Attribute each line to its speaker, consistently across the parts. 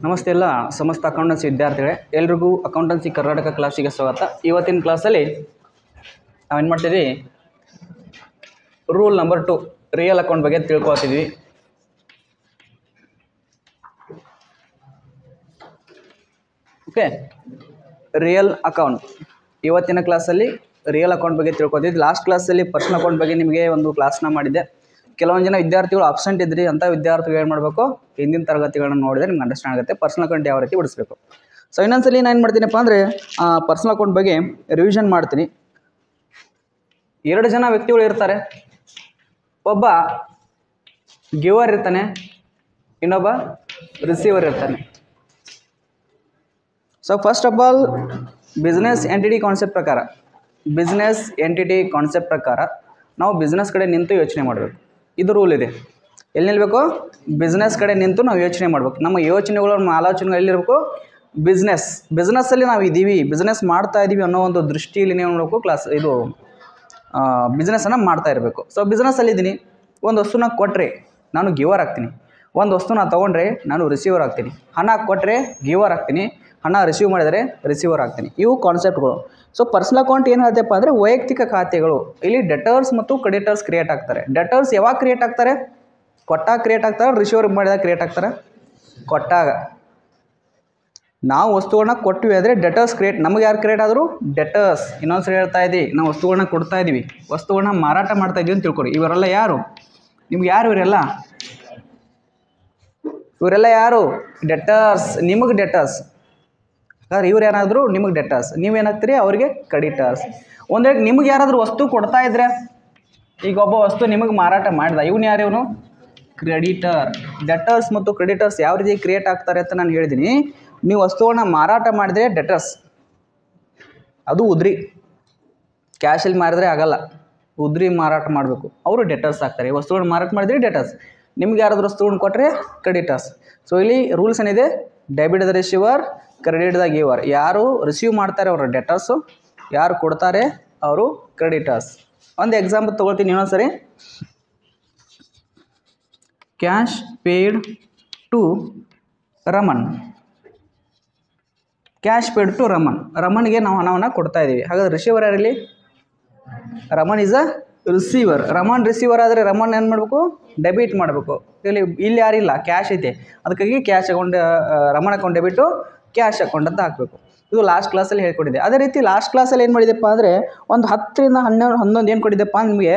Speaker 1: ನಮಸ್ತೆ ಎಲ್ಲ ಸಮಸ್ತ ಅಕೌಂಟೆನ್ಸಿ ವಿದ್ಯಾರ್ಥಿಗಳೇ, ಎಲ್ರಿಗೂ ಅಕೌಂಟೆನ್ಸಿ ಕರ್ನಾಟಕ ಕ್ಲಾಸಿಗೆ ಸ್ವಾಗತ. ಇವತ್ತಿನ ಕ್ಲಾಸಲ್ಲಿ ನಾವೇನು ಮಾಡ್ತಿದ್ವಿ, ರೂಲ್ ನಂಬರ್ 2 ರಿಯಲ್ ಅಕೌಂಟ್ ಬಗ್ಗೆ ತಿಳ್ಕೊತಿದ್ವಿ. ಓಕೆ, ರಿಯಲ್ ಅಕೌಂಟ್ ಇವತ್ತಿನ ಕ್ಲಾಸಲ್ಲಿ ರಿಯಲ್ ಅಕೌಂಟ್ ಬಗ್ಗೆ ತಿಳ್ಕೊತಿದ್ವಿ. ಲಾಸ್ಟ್ ಕ್ಲಾಸಲ್ಲಿ ಪರ್ಸನಲ್ ಅಕೌಂಟ್ ಬಗ್ಗೆ ನಿಮಗೆ ಒಂದು ಕ್ಲಾಸ್ನ ಮಾಡಿದ್ದೆ. ಕೆಲವೊಂದು ಜನ ವಿದ್ಯಾರ್ಥಿಗಳು ಅಬ್ಸೆಂಟ್ ಇದ್ರಿ, ಅಂಥ ವಿದ್ಯಾರ್ಥಿಗಳು ಏನು ಮಾಡಬೇಕು, ಹಿಂದಿನ ತರಗತಿಗಳನ್ನು ನೋಡಿದರೆ ನಿಮ್ಗೆ ಅಂಡರ್ಸ್ಟ್ಯಾಂಡ್ ಆಗುತ್ತೆ ಪರ್ಸನಲ್ ಅಕೌಂಟ್ ಯಾವ ರೀತಿ ಬಿಡಿಸ್ಬೇಕು. ಸೊ ಇನ್ನೊಂದ್ಸಲಿ ನಾನು ಏನು ಮಾಡ್ತೀನಪ್ಪ ಅಂದರೆ ಪರ್ಸನಲ್ ಅಕೌಂಟ್ ಬಗ್ಗೆ ರಿವಿಷನ್ ಮಾಡ್ತೀನಿ. 2 ಜನ ವ್ಯಕ್ತಿಗಳು ಇರ್ತಾರೆ. ಒಬ್ಬ ಗಿವರ್ ಇರ್ತಾನೆ, ಇನ್ನೊಬ್ಬ ರಿಸೀವರ್ ಇರ್ತಾನೆ. So first of all business entity concept ಪ್ರಕಾರ ನಾವು ಬಿಸ್ನೆಸ್ ಕಡೆ ನಿಂತು ಯೋಚನೆ ಮಾಡಬೇಕು. ಇದು ರೂಲ್ ಇದೆ. ಎಲ್ಲಿ ನಿಲ್ಲಬೇಕು? ಬಿಸ್ನೆಸ್ ಕಡೆ ನಿಂತು ನಾವು ಯೋಚನೆ ಮಾಡಬೇಕು. ನಮ್ಮ ಯೋಚನೆಗಳು, ನಮ್ಮ ಆಲೋಚನೆಗಳು ಎಲ್ಲಿರಬೇಕು? ಬಿಸ್ನೆಸ್ಸಲ್ಲಿ ನಾವು ಇದ್ದೀವಿ, ಬಿಸ್ನೆಸ್ ಮಾಡ್ತಾ ಇದ್ದೀವಿ ಅನ್ನೋ ಒಂದು ದೃಷ್ಟಿಯಲ್ಲಿ ನೀವು ನೋಡಬೇಕು. ಬಿಸ್ನೆಸ್ಸನ್ನು ಮಾಡ್ತಾ ಇರಬೇಕು. ಸೊ ಬಿಸ್ನೆಸ್ಸಲ್ಲಿದ್ದೀನಿ, ಒಂದು ವಸ್ತುನ ಕೊಟ್ಟರೆ ನಾನು ಗಿವರ್ ಆಗ್ತೀನಿ, ಒಂದು ವಸ್ತುನ ತೊಗೊಂಡ್ರೆ ನಾನು ರಿಸೀವರ್ ಆಗ್ತೀನಿ, ಹಣ ಕೊಟ್ಟರೆ ಗಿವರ್ ಆಗ್ತೀನಿ, ಹಣ ರಿಸೀವ್ ಮಾಡಿದರೆ ರಿಸೀವರ್ ಆಗ್ತೀನಿ. ಇವು ಕಾನ್ಸೆಪ್ಟ್ಗಳು. ಸೊ ಪರ್ಸನಲ್ ಅಕೌಂಟ್ ಏನು ಹೇಳ್ತಪ್ಪ ಅಂದರೆ ವೈಯಕ್ತಿಕ ಖಾತೆಗಳು. ಇಲ್ಲಿ ಡೆಟರ್ಸ್ ಮತ್ತು ಕ್ರೆಡಿಟರ್ಸ್ ಕ್ರಿಯೇಟ್ ಆಗ್ತಾರೆ. ಡೆಟರ್ಸ್ ಯಾವಾಗ ಕ್ರಿಯೇಟ್ ಆಗ್ತಾರೆ? ಕೊಟ್ಟಾಗ ಕ್ರಿಯೇಟ್ ಆಗ್ತಾರೆ, ರಿಸೀವರ್ ಮಾಡಿದಾಗ ಕ್ರಿಯೇಟ್ ಆಗ್ತಾರೆ. ಕೊಟ್ಟಾಗ ನಾವು ವಸ್ತುಗಳನ್ನ ಕೊಟ್ಟಿವಿ ಅಂದರೆ ಡೆಟರ್ಸ್ ಕ್ರಿಯೇಟ್. ನಮಗೆ ಯಾರು ಕ್ರಿಯೇಟ್ ಆದರೂ? ಡೆಟರ್ಸ್. ಇನ್ನೊಂದ್ಸರಿ ಹೇಳ್ತಾ ಇದ್ದೀವಿ, ನಾವು ವಸ್ತುಗಳನ್ನ ಕೊಡ್ತಾ ಇದ್ದೀವಿ, ವಸ್ತುಗಳನ್ನ ಮಾರಾಟ ಮಾಡ್ತಾ ಇದ್ದೀವಿ ಅಂತ ತಿಳ್ಕೊಡಿ. ಇವರೆಲ್ಲ ಯಾರು? ನಿಮ್ಗೆ ಯಾರು ಇವರೆಲ್ಲ? ಯಾರು? ಡೆಟರ್ಸ್. ನಿಮಗೆ ಡೆಟರ್ಸ್. ಯಾರು ಇವ್ರು ಏನಾದರೂ ನಿಮಗೆ ಡೆಟರ್ಸ್, ನೀವೇನಾಗ್ತೀರಿ ಅವರಿಗೆ ಕ್ರೆಡಿಟರ್ಸ್. ಒಂದು ವೇಳೆ ನಿಮ್ಗೆ ಯಾರಾದರೂ ವಸ್ತು ಕೊಡ್ತಾ ಇದ್ರೆ, ಈಗ ಒಬ್ಬ ವಸ್ತು ನಿಮಗೆ ಮಾರಾಟ ಮಾಡಿದ, ಇವನು ಯಾರು? ಇವನು ಕ್ರೆಡಿಟರ್. ಡೆಟರ್ಸ್ ಮತ್ತು ಕ್ರೆಡಿಟರ್ಸ್ ಯಾವ ರೀತಿ ಕ್ರಿಯೇಟ್ ಆಗ್ತಾರೆ ಅಂತ ನಾನು ಹೇಳಿದ್ದೀನಿ. ನೀವು ವಸ್ತುಗಳನ್ನ ಮಾರಾಟ ಮಾಡಿದರೆ ಡೆಟರ್ಸ್, ಅದು ಉದ್ರಿ. ಕ್ಯಾಶಲ್ಲಿ ಮಾರಿದ್ರೆ ಆಗಲ್ಲ, ಉದ್ರಿ ಮಾರಾಟ ಮಾಡಬೇಕು, ಅವರು ಡೆಟರ್ಸ್ ಆಗ್ತಾರೆ. ವಸ್ತುಗಳನ್ನ ಮಾರಾಟ ಮಾಡಿದ್ರೆ ಡೆಟರ್ಸ್, ನಿಮ್ಗೆ ಯಾರಾದರೂ ವಸ್ತುಗಳನ್ನ ಕೊಟ್ಟರೆ ಕ್ರೆಡಿಟರ್ಸ್. ಸೊ ಇಲ್ಲಿ ರೂಲ್ಸ್ ಏನಿದೆ? Debit the receiver, credit the ಗಿವರ್. ಯಾರು ರಿಸೀವ್ ಮಾಡ್ತಾರೆ ಅವರು ಡೆಟರ್ಸು, ಯಾರು ಕೊಡ್ತಾರೆ ಅವರು ಕ್ರೆಡಿಟರ್ಸ್. ಒಂದು ಎಕ್ಸಾಂಪಲ್ ತೊಗೊಳ್ತೀನಿ ಇನ್ನೊಂದು ಸರಿ. Cash paid to Raman. Cash paid to Raman. ರಮನ್ಗೆ ನಾವು ಹಣವನ್ನು ಕೊಡ್ತಾ ಇದ್ದೀವಿ. ಹಾಗಾದ್ರೆ ರಿಸೀವರ್ ಯಾರಿಲ್ಲಿ? Raman is a receiver. Raman receiver ಆದರೆ ರಮನ್ ಏನು ಮಾಡಬೇಕು? ಡೆಬಿಟ್ ಮಾಡಬೇಕು. ಇಲ್ಲಿ ಯಾರಿಲ್ಲ, ಕ್ಯಾಶ್ ಐತೆ, ಅದಕ್ಕಾಗಿ cash account, Raman account debit, cash account ಅಂತ ಹಾಕಬೇಕು. ಇದು ಲಾಸ್ಟ್ ಕ್ಲಾಸಲ್ಲಿ ಹೇಳ್ಕೊಟ್ಟಿದ್ದೆ. ಅದೇ ರೀತಿ ಲಾಸ್ಟ್ ಕ್ಲಾಸಲ್ಲಿ ಏನು ಮಾಡಿದೆಪ್ಪ ಅಂದರೆ ಒಂದು 10 ರಿಂದ 11 ಏನು ಕೊಟ್ಟಿದ್ದೆಪ್ಪ ನಿಮಗೆ?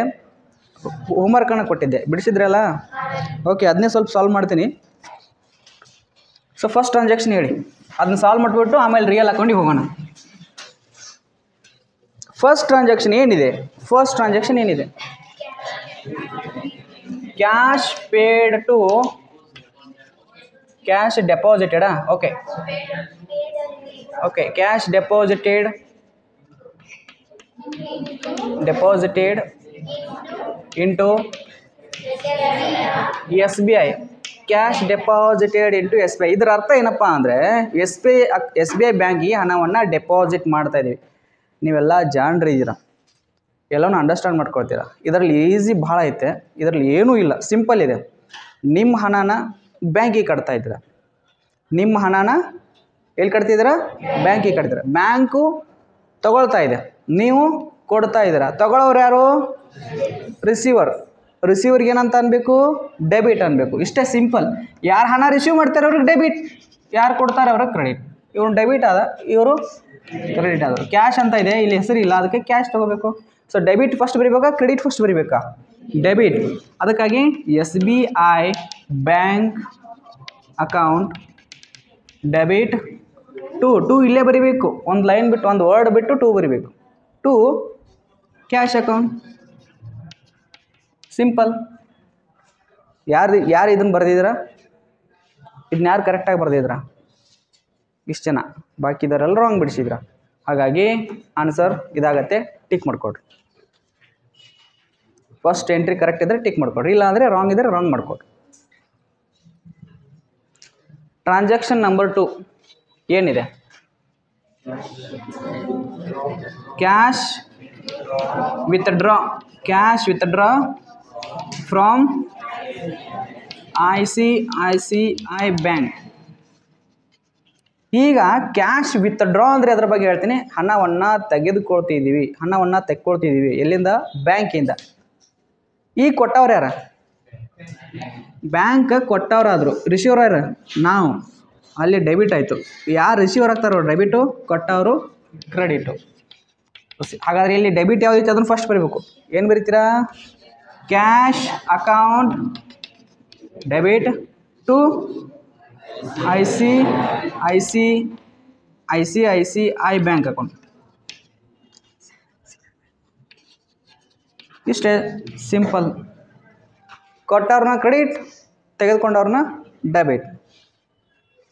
Speaker 1: ಹೋಮ್ವರ್ಕನ್ನು ಕೊಟ್ಟಿದ್ದೆ. ಬಿಡಿಸಿದ್ರಲ್ಲ? ಓಕೆ, ಅದನ್ನೇ ಸ್ವಲ್ಪ ಸಾಲ್ವ್ ಮಾಡ್ತೀನಿ. ಸೊ ಫಸ್ಟ್ ಟ್ರಾನ್ಸಾಕ್ಷನ್ ಹೇಳಿ, ಅದನ್ನ ಸಾಲ್ವ್ ಮಾಡಿಬಿಟ್ಟು ಆಮೇಲೆ ರಿಯಲ್ ಅಕೌಂಟಿಗೆ ಹೋಗೋಣ. ಫಸ್ಟ್ ಟ್ರಾನ್ಸಾಕ್ಷನ್ ಏನಿದೆ? ಕ್ಯಾಶ್ ಪೇಯ್ಡ್ ಟು ಕ್ಯಾಶ್ ಡೆಪಾಸಿಟೆಡಾ? Okay, cash deposited into SBI. Cash deposited into SBI. ಇದರ ಅರ್ಥ ಏನಪ್ಪ ಅಂದರೆ SBI ಬ್ಯಾಂಕಿಗೆ ಹಣವನ್ನು ಡೆಪಾಸಿಟ್ ಮಾಡ್ತಾ ಇದ್ದೀವಿ. ನೀವೆಲ್ಲ ಜಾಣರಿದ್ದೀರಾ, ಎಲ್ಲವೂ ಅಂಡರ್ಸ್ಟ್ಯಾಂಡ್ ಮಾಡ್ಕೊಳ್ತೀರಾ. ಇದರಲ್ಲಿ ಈಸಿ ಭಾಳ ಐತೆ, ಇದರಲ್ಲಿ ಏನೂ ಇಲ್ಲ, ಸಿಂಪಲ್ ಇದೆ. ನಿಮ್ಮ ಹಣನ ಬ್ಯಾಂಕಿಗೆ ಕಟ್ತಾ ಇದ್ದೀರಾ, ನಿಮ್ಮ ಹಣನ ಎಲ್ಲಿ ಕಟ್ತಿದ್ದೀರಾ? ಬ್ಯಾಂಕಿಗೆ ಕಟ್ತೀರಾ. ಬ್ಯಾಂಕು ತಗೊಳ್ತಾ ಇದೆ, ನೀವು ಕೊಡ್ತಾ ಇದ್ದೀರಾ. ತಗೊಳ್ಳೋರು ಯಾರು? ರಿಸೀವರ್ಗೆ ಏನಂತ ಅನ್ಬೇಕು? ಡೆಬಿಟ್ ಅನ್ಬೇಕು. ಇಷ್ಟೇ ಸಿಂಪಲ್. ಯಾರು ಹಣ ರಿಸೀವ್ ಮಾಡ್ತಾರೆ ಅವ್ರಿಗೆ ಡೆಬಿಟ್, ಯಾರು ಕೊಡ್ತಾರೆ ಅವ್ರಿಗೆ ಕ್ರೆಡಿಟ್. ಇವರು ಡೆಬಿಟ್ ಆದ, ಇವರು ಕ್ರೆಡಿಟ್ ಆದರು. ಕ್ಯಾಶ್ ಅಂತ ಇದೆ, ಇಲ್ಲಿ ಹೆಸರಿಲ್ಲ, ಅದಕ್ಕೆ ಕ್ಯಾಶ್ ತೊಗೋಬೇಕು. ಸೊ ಡೆಬಿಟ್ ಫಸ್ಟ್ ಬರಿಬೇಕಾ, ಕ್ರೆಡಿಟ್ ಫಸ್ಟ್ ಬರಿಬೇಕಾ? ಡೆಬಿಟ್. ಅದಕ್ಕಾಗಿ SBI bank account debit to ಇಲ್ಲೇ ಬರಿಬೇಕು. ಒಂದು ಲೈನ್ ಬಿಟ್ಟು, ಒಂದು ವರ್ಡ್ ಬಿಟ್ಟು ಟು ಬರಿಬೇಕು. To cash account. ಸಿಂಪಲ್. ಯಾರು ಇದನ್ನು ಬರೆದಿದ್ದೀರಾ? ಇದನ್ನ ಯಾರು ಕರೆಕ್ಟಾಗಿ ಬರೆದಿದ್ದೀರಾ? ಇಷ್ಟು ಜನ. ಬಾಕಿ ಇದ್ದವರೆಲ್ಲ ರಾಂಗ್ ಬಿಡಿಸಿದ್ರ. ಹಾಗಾಗಿ ಆನ್ಸರ್ ಇದಾಗತ್ತೆ. ಟಿಕ್ ಮಾಡ್ಕೊಡ್ರಿ. ಫಸ್ಟ್ ಎಂಟ್ರಿ ಕರೆಕ್ಟ್ ಇದ್ದರೆ ಟಿಕ್ ಮಾಡ್ಕೊಡ್ರಿ, ಇಲ್ಲ ಅಂದರೆ ರಾಂಗ್ ಇದ್ದರೆ ರಾಂಗ್ ಮಾಡ್ಕೊಡ್ರಿ. ಟ್ರಾನ್ಸಾಕ್ಷನ್ ನಂಬರ್ 2 ಏನಿದೆ? Cash withdraw from ICICI bank. ಈಗ ಕ್ಯಾಶ್ ವಿತ್ಡ್ರಾ ಅಂದರೆ ಅದ್ರ ಬಗ್ಗೆ ಹೇಳ್ತೀನಿ. ಹಣವನ್ನು ತೆಕ್ಕೊಳ್ತಿದ್ದೀವಿ ಎಲ್ಲಿಂದ? ಬ್ಯಾಂಕಿಂದ. ಈಗ ಕೊಟ್ಟವ್ರು ಯಾರು? ಬ್ಯಾಂಕ್ ಕೊಟ್ಟವ್ರಾದ್ರು. ರಿಸೀವರ್ ಯಾರು? ನಾವು. ಅಲ್ಲಿ ಡೆಬಿಟ್ ಆಯಿತು. ಯಾರು ರಿಸೀವರ್ ಆಗ್ತಾರೋ ಡೆಬಿಟು, ಕೊಟ್ಟವರು ಕ್ರೆಡಿಟು. ಹಾಗಾದರೆ ಇಲ್ಲಿ ಡೆಬಿಟ್ ಯಾವ್ದೈತೆ ಅದನ್ನು ಫಸ್ಟ್ ಬರೀಬೇಕು. ಏನು ಬರೀತೀರಾ? Cash account debit to ICICI bank account. ಇಷ್ಟೇ ಸಿಂಪಲ್. ಕೊಟ್ಟವ್ರನ್ನ ಕ್ರೆಡಿಟ್, ತೆಗೆದುಕೊಂಡವ್ರನ್ನ ಡೆಬಿಟ್.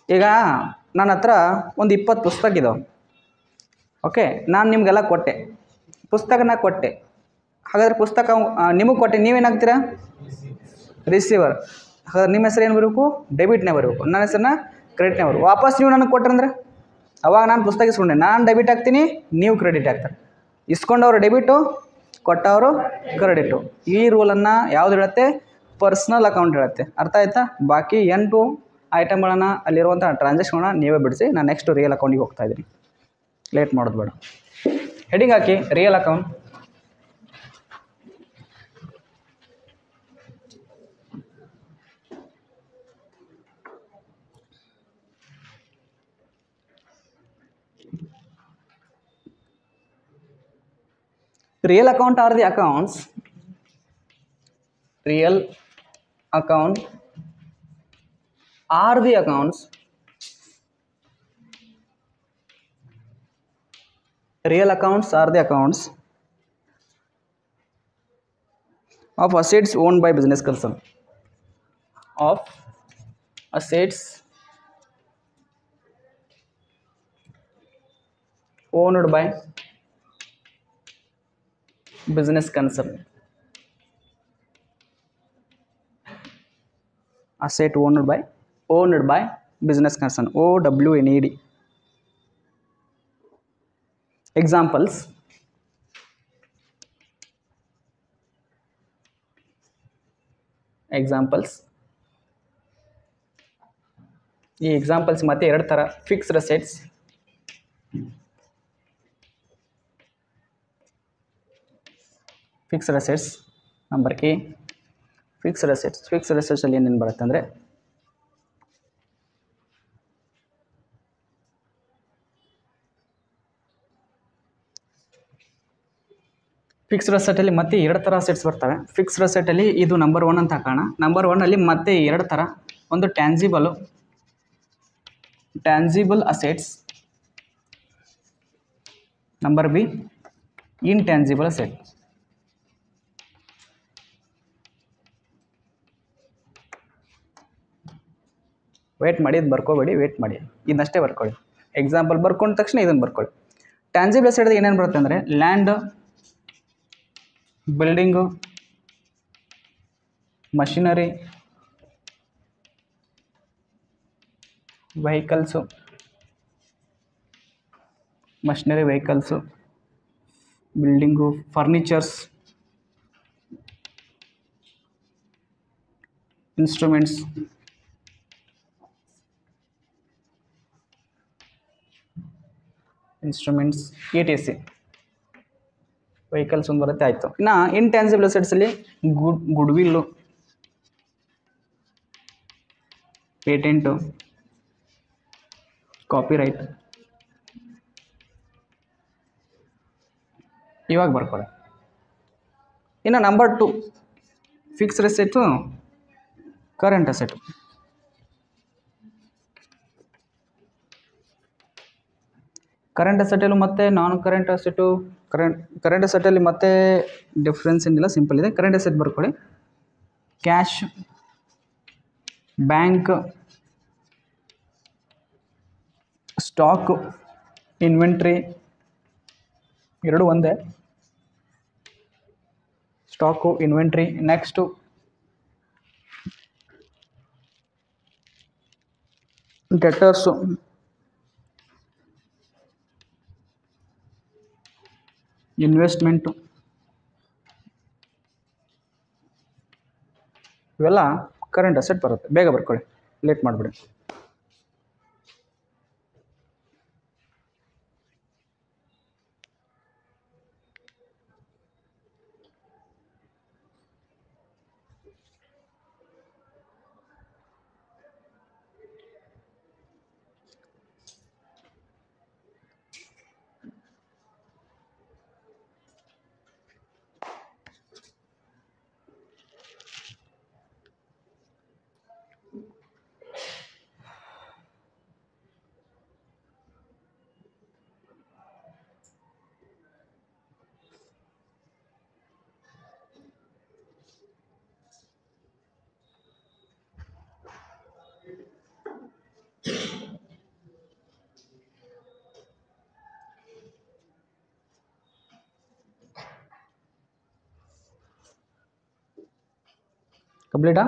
Speaker 1: ಈಗ ನನ್ನ ಹತ್ರ ಒಂದು 20 ಪುಸ್ತಕ ಇದಾವೆ. ಓಕೆ, ನಾನು ನಿಮಗೆಲ್ಲ ಕೊಟ್ಟೆ, ಪುಸ್ತಕನ ಕೊಟ್ಟೆ. ಹಾಗಾದರೆ ಪುಸ್ತಕ ನಿಮಗೆ ಕೊಟ್ಟೆ, ನೀವೇನಾಗ್ತೀರಾ? ರಿಸೀವರ್. ಹಾಗಾದ್ರೆ ನಿಮ್ಮ ಹೆಸರು ಏನು ಬರಬೇಕು? ಡೆಬಿಟ್ನೇ ಬರಬೇಕು. ನನ್ನ ಹೆಸರನ್ನ ಕ್ರೆಡಿಟ್ನೇ ಬರಬೇಕು. ವಾಪಸ್ ನೀವು ನನಗೆ ಕೊಟ್ರಂದ್ರೆ ಅವಾಗ ನಾನು ಪುಸ್ತಕ ಇಸ್ಕೊಂಡೆ, ನಾನು ಡೆಬಿಟ್ ಆಗ್ತೀನಿ, ನೀವು ಕ್ರೆಡಿಟ್ ಆಗ್ತಾರೆ. ಇಸ್ಕೊಂಡವರು ಡೆಬಿಟು, ಕೊಟ್ಟವರು ಕ್ರೆಡಿಟು. ಈ ರೂಲನ್ನು ಯಾವ್ದು ಹೇಳುತ್ತೆ? ಪರ್ಸ್ನಲ್ ಅಕೌಂಟ್ ಹೇಳುತ್ತೆ. ಅರ್ಥ ಆಯ್ತಾ? ಬಾಕಿ 8 ಐಟಮ್ಗಳನ್ನು ಅಲ್ಲಿರುವಂಥ ಟ್ರಾನ್ಸಾಕ್ಷನ್ನ ನೀವೇ ಬಿಡಿಸಿ. ನಾನು ನೆಕ್ಸ್ಟ್ ರಿಯಲ್ ಅಕೌಂಟಿಗೆ ಹೋಗ್ತಾ ಇದ್ದೀನಿ. ಲೇಟ್ ಮಾಡೋದು ಬೇಡ. Heading hockey real account. Real account are the accounts. Real account are the accounts. Real accounts are the accounts of assets owned by business person. Of assets owned by business concern. Asset owned by business concern. OWNED. Examples. ಈ examples ಮತ್ತೆ 2 ಥರ. Fixed assets, number A. Fixed ಅಸೆಟ್ಸಲ್ಲಿ ಏನೇನು ಬರುತ್ತೆ ಅಂದರೆ, fixed ಅಸೆಟಲ್ಲಿ ಮತ್ತೆ 2 ಥರ assets ಬರ್ತವೆ. ಫಿಕ್ಸ್ಡ್ ಅಸೆಟಲ್ಲಿ ಇದು ನಂಬರ್ 1 ಅಂತ ಹಾಕೋಣ. ನಂಬರ್ 1ಅಲ್ಲಿ ಮತ್ತೆ 2 ಥರ. ಒಂದು tangible assets, number B intangible asset. Wait ಮಾಡಿ, ಇದು ಬರ್ಕೋಬೇಡಿ, ವೇಟ್ ಮಾಡಿ, ಇದನ್ನಷ್ಟೇ ಬರ್ಕೊಳ್ಳಿ. ಎಕ್ಸಾಂಪಲ್ ಬರ್ಕೊಂಡ ತಕ್ಷಣ ಇದನ್ನು ಬರ್ಕೊಳ್ಳಿ. ಟ್ಯಾನ್ಸಿಬಲ್ ಅಸೆಟ್ ಏನೇನು ಬರುತ್ತೆ ಅಂದರೆ, land, building, machinery, vehicles, building, furnitures, instruments, ETC. Vehicles ಒಂದು ಬರುತ್ತೆ, ಆಯಿತು. ಇನ್ನು ಇನ್ಟ್ಯಾನ್ಸಿಬಲ್ ಅಸೆಟ್ಸಲ್ಲಿ ಗುಡ್ವಿಲ್ಲು, ಪೇಟೆಂಟು, ಕಾಪಿರೈಟ್. ಇವಾಗ ಬರ್ಕೊಳ್ಳಿ. ಇನ್ನು number 2 fixed asset, current asset. Current ಅಸೆಟಲ್ಲೂ ಮತ್ತು ನಾನ್ ಕರೆಂಟ್ ಅಸೆಟು, ಕರೆಂಟ್ ಅಸೆಟಲ್ಲಿ ಮತ್ತೆ ಡಿಫ್ರೆನ್ಸ್ ಏನಿಲ್ಲ, ಸಿಂಪಲ್ ಇದೆ. ಕರೆಂಟ್ ಅಸೆಟ್ ಬರ್ಕೊಳ್ಳಿ. ಕ್ಯಾಶ್, ಬ್ಯಾಂಕ್, ಸ್ಟಾಕು, ಇನ್ವೆಂಟ್ರಿ, ಎರಡು ಒಂದೇ. Stock, inventory. Next debtors, investment. ಇವೆಲ್ಲ ಕರೆಂಟ್ ಅಸೆಟ್ ಬರುತ್ತೆ. ಬೇಗ ಬರ್ಕೊಳ್ಳಿ, ಲೇಟ್ ಮಾಡಿಬಿಡಿ. ಕಂಪ್ಲೀಟಾ?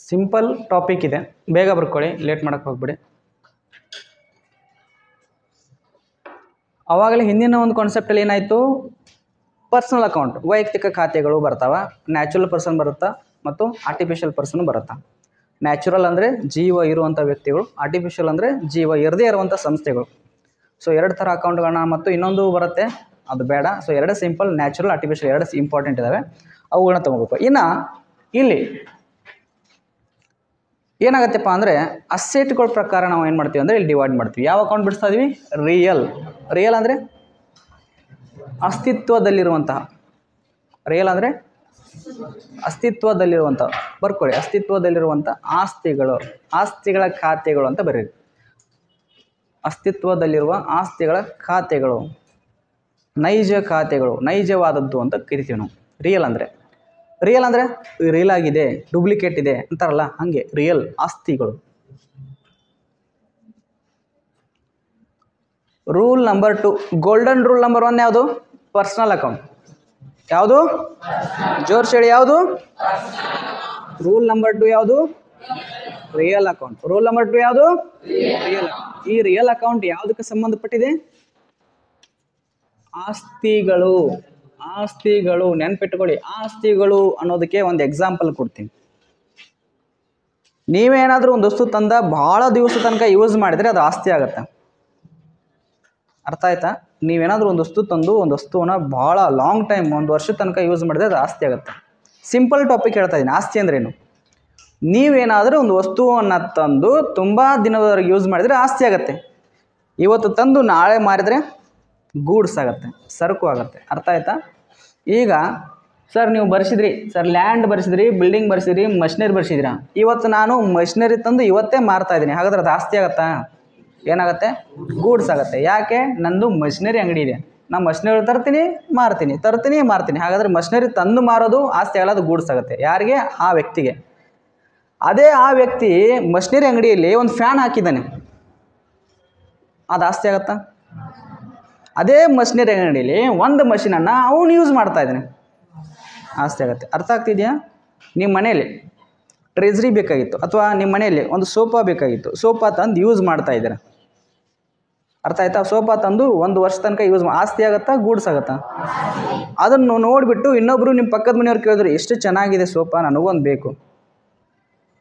Speaker 1: ಸಿಂಪಲ್ ಟಾಪಿಕ್ ಇದೆ, ಬೇಗ ಬರ್ಕೊಳ್ಳಿ, ಲೇಟ್ ಮಾಡೋಕ್ಕೆ ಹೋಗ್ಬಿಡಿ. ಆವಾಗಲೇ ಹಿಂದಿನ ಒಂದು ಕಾನ್ಸೆಪ್ಟಲ್ಲಿ ಏನಾಯಿತು, ಪರ್ಸನಲ್ ಅಕೌಂಟ್ ವೈಯಕ್ತಿಕ ಖಾತೆಗಳು ಬರ್ತಾವೆ, ನ್ಯಾಚುರಲ್ ಪರ್ಸನ್ ಬರುತ್ತಾ ಮತ್ತು ಆರ್ಟಿಫಿಷಿಯಲ್ ಪರ್ಸನ್ ಬರುತ್ತಾ. ನ್ಯಾಚುರಲ್ ಅಂದರೆ ಜೀವ ಇರುವಂಥ ವ್ಯಕ್ತಿಗಳು, ಆರ್ಟಿಫಿಷಿಯಲ್ ಅಂದರೆ ಜೀವ ಇರದೇ ಇರುವಂಥ ಸಂಸ್ಥೆಗಳು. ಸೊ ಎರಡು ಥರ ಅಕೌಂಟ್ಗಳನ್ನ ಮತ್ತು ಇನ್ನೊಂದು ಬರುತ್ತೆ, ಅದು ಬೇಡ. ಸೊ ಎರಡು ಸಿಂಪಲ್, ನ್ಯಾಚುರಲ್, ಆರ್ಟಿಫಿಷಿಯಲ್ ಎರಡು ಇಂಪಾರ್ಟೆಂಟ್ ಇದ್ದಾವೆ, ಅವುಗಳನ್ನ ತೊಗೋಬೇಕು. ಇನ್ನು ಇಲ್ಲಿ ಏನಾಗತ್ತಪ್ಪ ಅಂದರೆ ಅಸೆಟ್ಗಳ ಪ್ರಕಾರ ನಾವು ಏನು ಮಾಡ್ತೀವಿ ಅಂದರೆ ಇಲ್ಲಿ ಡಿವೈಡ್ ಮಾಡ್ತೀವಿ. ಯಾವ ಅಕೌಂಟ್ ಬಿಡಿಸ್ತಾ ಇದೀವಿ? ರಿಯಲ್ ಅಂದರೆ ಅಸ್ತಿತ್ವದಲ್ಲಿರುವಂತಹ, ರಿಯಲ್ ಅಂದರೆ ಅಸ್ತಿತ್ವದಲ್ಲಿರುವಂಥ, ಬರ್ಕೊಳ್ಳಿ, ಅಸ್ತಿತ್ವದಲ್ಲಿರುವಂಥ ಆಸ್ತಿಗಳ ಖಾತೆಗಳು ಅಂತ ಬರೀರಿ. ಅಸ್ತಿತ್ವದಲ್ಲಿರುವ ಆಸ್ತಿಗಳ ಖಾತೆಗಳು, ನೈಜ ಖಾತೆಗಳು, ನೈಜವಾದದ್ದು ಅಂತ ಕರಿತೀವಿ ನಾವು. ರಿಯಲ್ ಅಂದರೆ ರಿಯಲ್ ಆಗಿದೆ, ಡೂಪ್ಲಿಕೇಟ್ ಇದೆ ಅಂತಾರಲ್ಲ, ಹಾಗೆ ರಿಯಲ್ ಆಸ್ತಿಗಳು. Rule number 2, golden rule number 1 ಯಾವುದು? Personal account. ಯಾವುದು? ಜೋರ್ ಹೇಳಿ, ಯಾವುದು? ರೂಲ್ ನಂಬರ್ 2 ಯಾವುದು? Real account. ರೂಲ್ ನಂಬರ್ 2 ಯಾವುದು? ರಿಯಲ್. ಈ ರಿಯಲ್ ಅಕೌಂಟ್ ಯಾವುದಕ್ಕೆ ಸಂಬಂಧಪಟ್ಟಿದೆ? ಆಸ್ತಿಗಳು ನೆನ್ಪಿಟ್ಕೊಳ್ಳಿ. ಆಸ್ತಿಗಳು ಅನ್ನೋದಕ್ಕೆ ಒಂದು ಎಕ್ಸಾಂಪಲ್ ಕೊಡ್ತೀನಿ. ನೀವೇನಾದರೂ ಒಂದು ವಸ್ತು ತಂದ ಭಾಳ ದಿವಸ ತನಕ ಯೂಸ್ ಮಾಡಿದರೆ ಅದು ಆಸ್ತಿ ಆಗುತ್ತೆ. ಅರ್ಥ ಆಯ್ತಾ? ನೀವೇನಾದರೂ ಒಂದು ವಸ್ತು ತಂದು ಒಂದು ವಸ್ತುವನ್ನ ಭಾಳ ಲಾಂಗ್ ಟೈಮ್, ಒಂದು ವರ್ಷದ ತನಕ ಯೂಸ್ ಮಾಡಿದ್ರೆ ಅದು ಆಸ್ತಿ ಆಗುತ್ತೆ. ಸಿಂಪಲ್ ಟಾಪಿಕ್ ಹೇಳ್ತಾ ಇದ್ದೀನಿ. ಆಸ್ತಿ ಅಂದ್ರೇನು? ನೀವೇನಾದರೂ ಒಂದು ವಸ್ತುವನ್ನು ತಂದು ತುಂಬ ದಿನದವರೆಗೆ ಯೂಸ್ ಮಾಡಿದರೆ ಆಸ್ತಿ ಆಗುತ್ತೆ. ಇವತ್ತು ತಂದು ನಾಳೆ ಮಾರಿದರೆ ಗೂಡ್ಸ್ ಆಗುತ್ತೆ, ಸರಕು ಆಗುತ್ತೆ. ಅರ್ಥ ಆಯ್ತಾ? ಈಗ ಸರ್ ನೀವು ಬರ್ಸಿದ್ರಿ, ಸರ್ ಲ್ಯಾಂಡ್ ಬರ್ಸಿದ್ರಿ, ಬಿಲ್ಡಿಂಗ್ ಬರ್ಸಿದ್ರಿ, ಮಷಿನರಿ ಬರ್ಸಿದ್ರಾ. ಇವತ್ತು ನಾನು ಮಷಿನರಿ ತಂದು ಇವತ್ತೇ ಮಾರ್ತಾ ಇದ್ದೀನಿ, ಹಾಗಾದ್ರೆ ಅದು ಆಸ್ತಿ ಆಗುತ್ತಾ? ಏನಾಗುತ್ತೆ? ಗೂಡ್ಸ್ ಆಗುತ್ತೆ. ಯಾಕೆ? ನಂದು ಮಷಿನರಿ ಅಂಗಡಿ ಇದೆ, ನಾನು ಮಷಿನರಿ ತರ್ತೀನಿ ಮಾರ್ತೀನಿ. ಹಾಗಾದರೆ ಮಷಿನರಿ ತಂದು ಮಾರೋದು ಆಸ್ತಿ ಆಗಲ್ಲ, ಅದು ಗೂಡ್ಸ್ ಆಗುತ್ತೆ. ಯಾರಿಗೆ? ಆ ವ್ಯಕ್ತಿಗೆ. ಅದೇ ಆ ವ್ಯಕ್ತಿ ಮಷಿನರಿ ಅಂಗಡಿಯಲ್ಲಿ ಒಂದು ಫ್ಯಾನ್ ಹಾಕಿದ್ದಾನೆ, ಅದು ಆಸ್ತಿ ಆಗುತ್ತಾ? ಅದೇ ಮಷಿನರಿ ಅಂಗಡಿಯಲ್ಲಿ ಒಂದು ಮಷಿನನ್ನು ಅವನು ಯೂಸ್ ಮಾಡ್ತಾ ಇದ್ದಾನೆ, ಆಸ್ತಿ ಆಗುತ್ತೆ. ಅರ್ಥ ಆಗ್ತಿದೆಯಾ? ನಿಮ್ಮ ಮನೆಯಲ್ಲಿ ಟ್ರೆಜರಿ ಬೇಕಾಗಿತ್ತು, ಅಥವಾ ನಿಮ್ಮ ಮನೆಯಲ್ಲಿ ಒಂದು ಸೋಫಾ ಬೇಕಾಗಿತ್ತು, ಸೋಫಾ ತಂದು ಯೂಸ್ ಮಾಡ್ತಾ ಇದ್ದಾರೆ. ಅರ್ಥ ಆಯ್ತಾ? ಸೋಫಾ ತಂದು ಒಂದು ವರ್ಷ ತನಕ ಯೂಸ್ ಆಸ್ತಿ ಆಗುತ್ತಾ? ಗೂಡ್ಸ್ ಆಗುತ್ತಾ? ಅದನ್ನು ನೋಡಿಬಿಟ್ಟು ಇನ್ನೊಬ್ಬರು ನಿಮ್ಮ ಪಕ್ಕದ ಮನೆಯವ್ರು ಕೇಳಿದ್ರು, ಎಷ್ಟು ಚೆನ್ನಾಗಿದೆ ಸೋಫಾ, ನನಗೊಂದು ಬೇಕು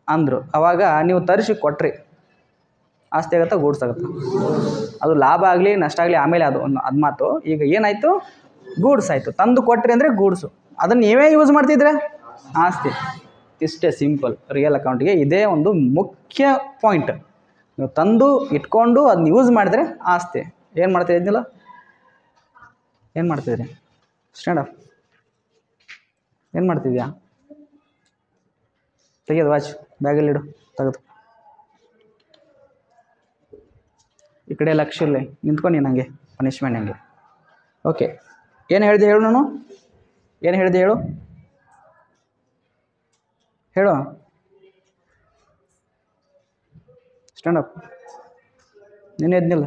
Speaker 1: ಅಂದರು. ಆವಾಗ ನೀವು ತರಿಸಿ ಕೊಟ್ರಿ, ಆಸ್ತಿ ಆಗುತ್ತಾ? ಗೂಡ್ಸ್ ಆಗುತ್ತಾ? ಅದು ಲಾಭ ಆಗಲಿ ನಷ್ಟ ಆಗಲಿ ಆಮೇಲೆ ಅದು ಮಾತು. ಈಗ ಏನಾಯಿತು? ಗೂಡ್ಸ್ ಆಯಿತು. ತಂದು ಕೊಟ್ರಿ ಅಂದರೆ ಗೂಡ್ಸು, ಅದನ್ನು ನೀವೇ ಯೂಸ್ ಮಾಡ್ತಿದ್ರೆ ಆಸ್ತಿ. ಇಷ್ಟೇ ಸಿಂಪಲ್. ರಿಯಲ್ ಅಕೌಂಟ್ಗೆ ಇದೇ ಒಂದು ಮುಖ್ಯ ಪಾಯಿಂಟ್. ನೀವು ತಂದು ಇಟ್ಕೊಂಡು ಅದನ್ನ ಯೂಸ್ ಮಾಡಿದ್ರೆ ಆಸ್ತಿ. ಏನು ಮಾಡ್ತಾಯಿದ್ದಿಲ್ಲ? ಏನು ಮಾಡ್ತಿದ್ರಿ? Stand up. ಏನು ಮಾಡ್ತಿದ್ಯಾ? ತೆಗೆದು ವಾಚ್ ಬ್ಯಾಗಲ್ಲಿಡು, ತೆಗೆದು ಈ ಕಡೆ ಲಕ್ಷ್ಯ ಇರಲಿ, ನಿಂತ್ಕೊಂಡು ನನಗೆ ಪನಿಷ್ಮೆಂಟ್ ಹಂಗೆ. ಓಕೆ, ಏನು ಹೇಳಿದೆ ಹೇಳು? ನಾನು ಏನು ಹೇಳಿದೆ ಹೇಳು? Stand up. ನೀನು ಎದ್ನಿಲ್ಲ,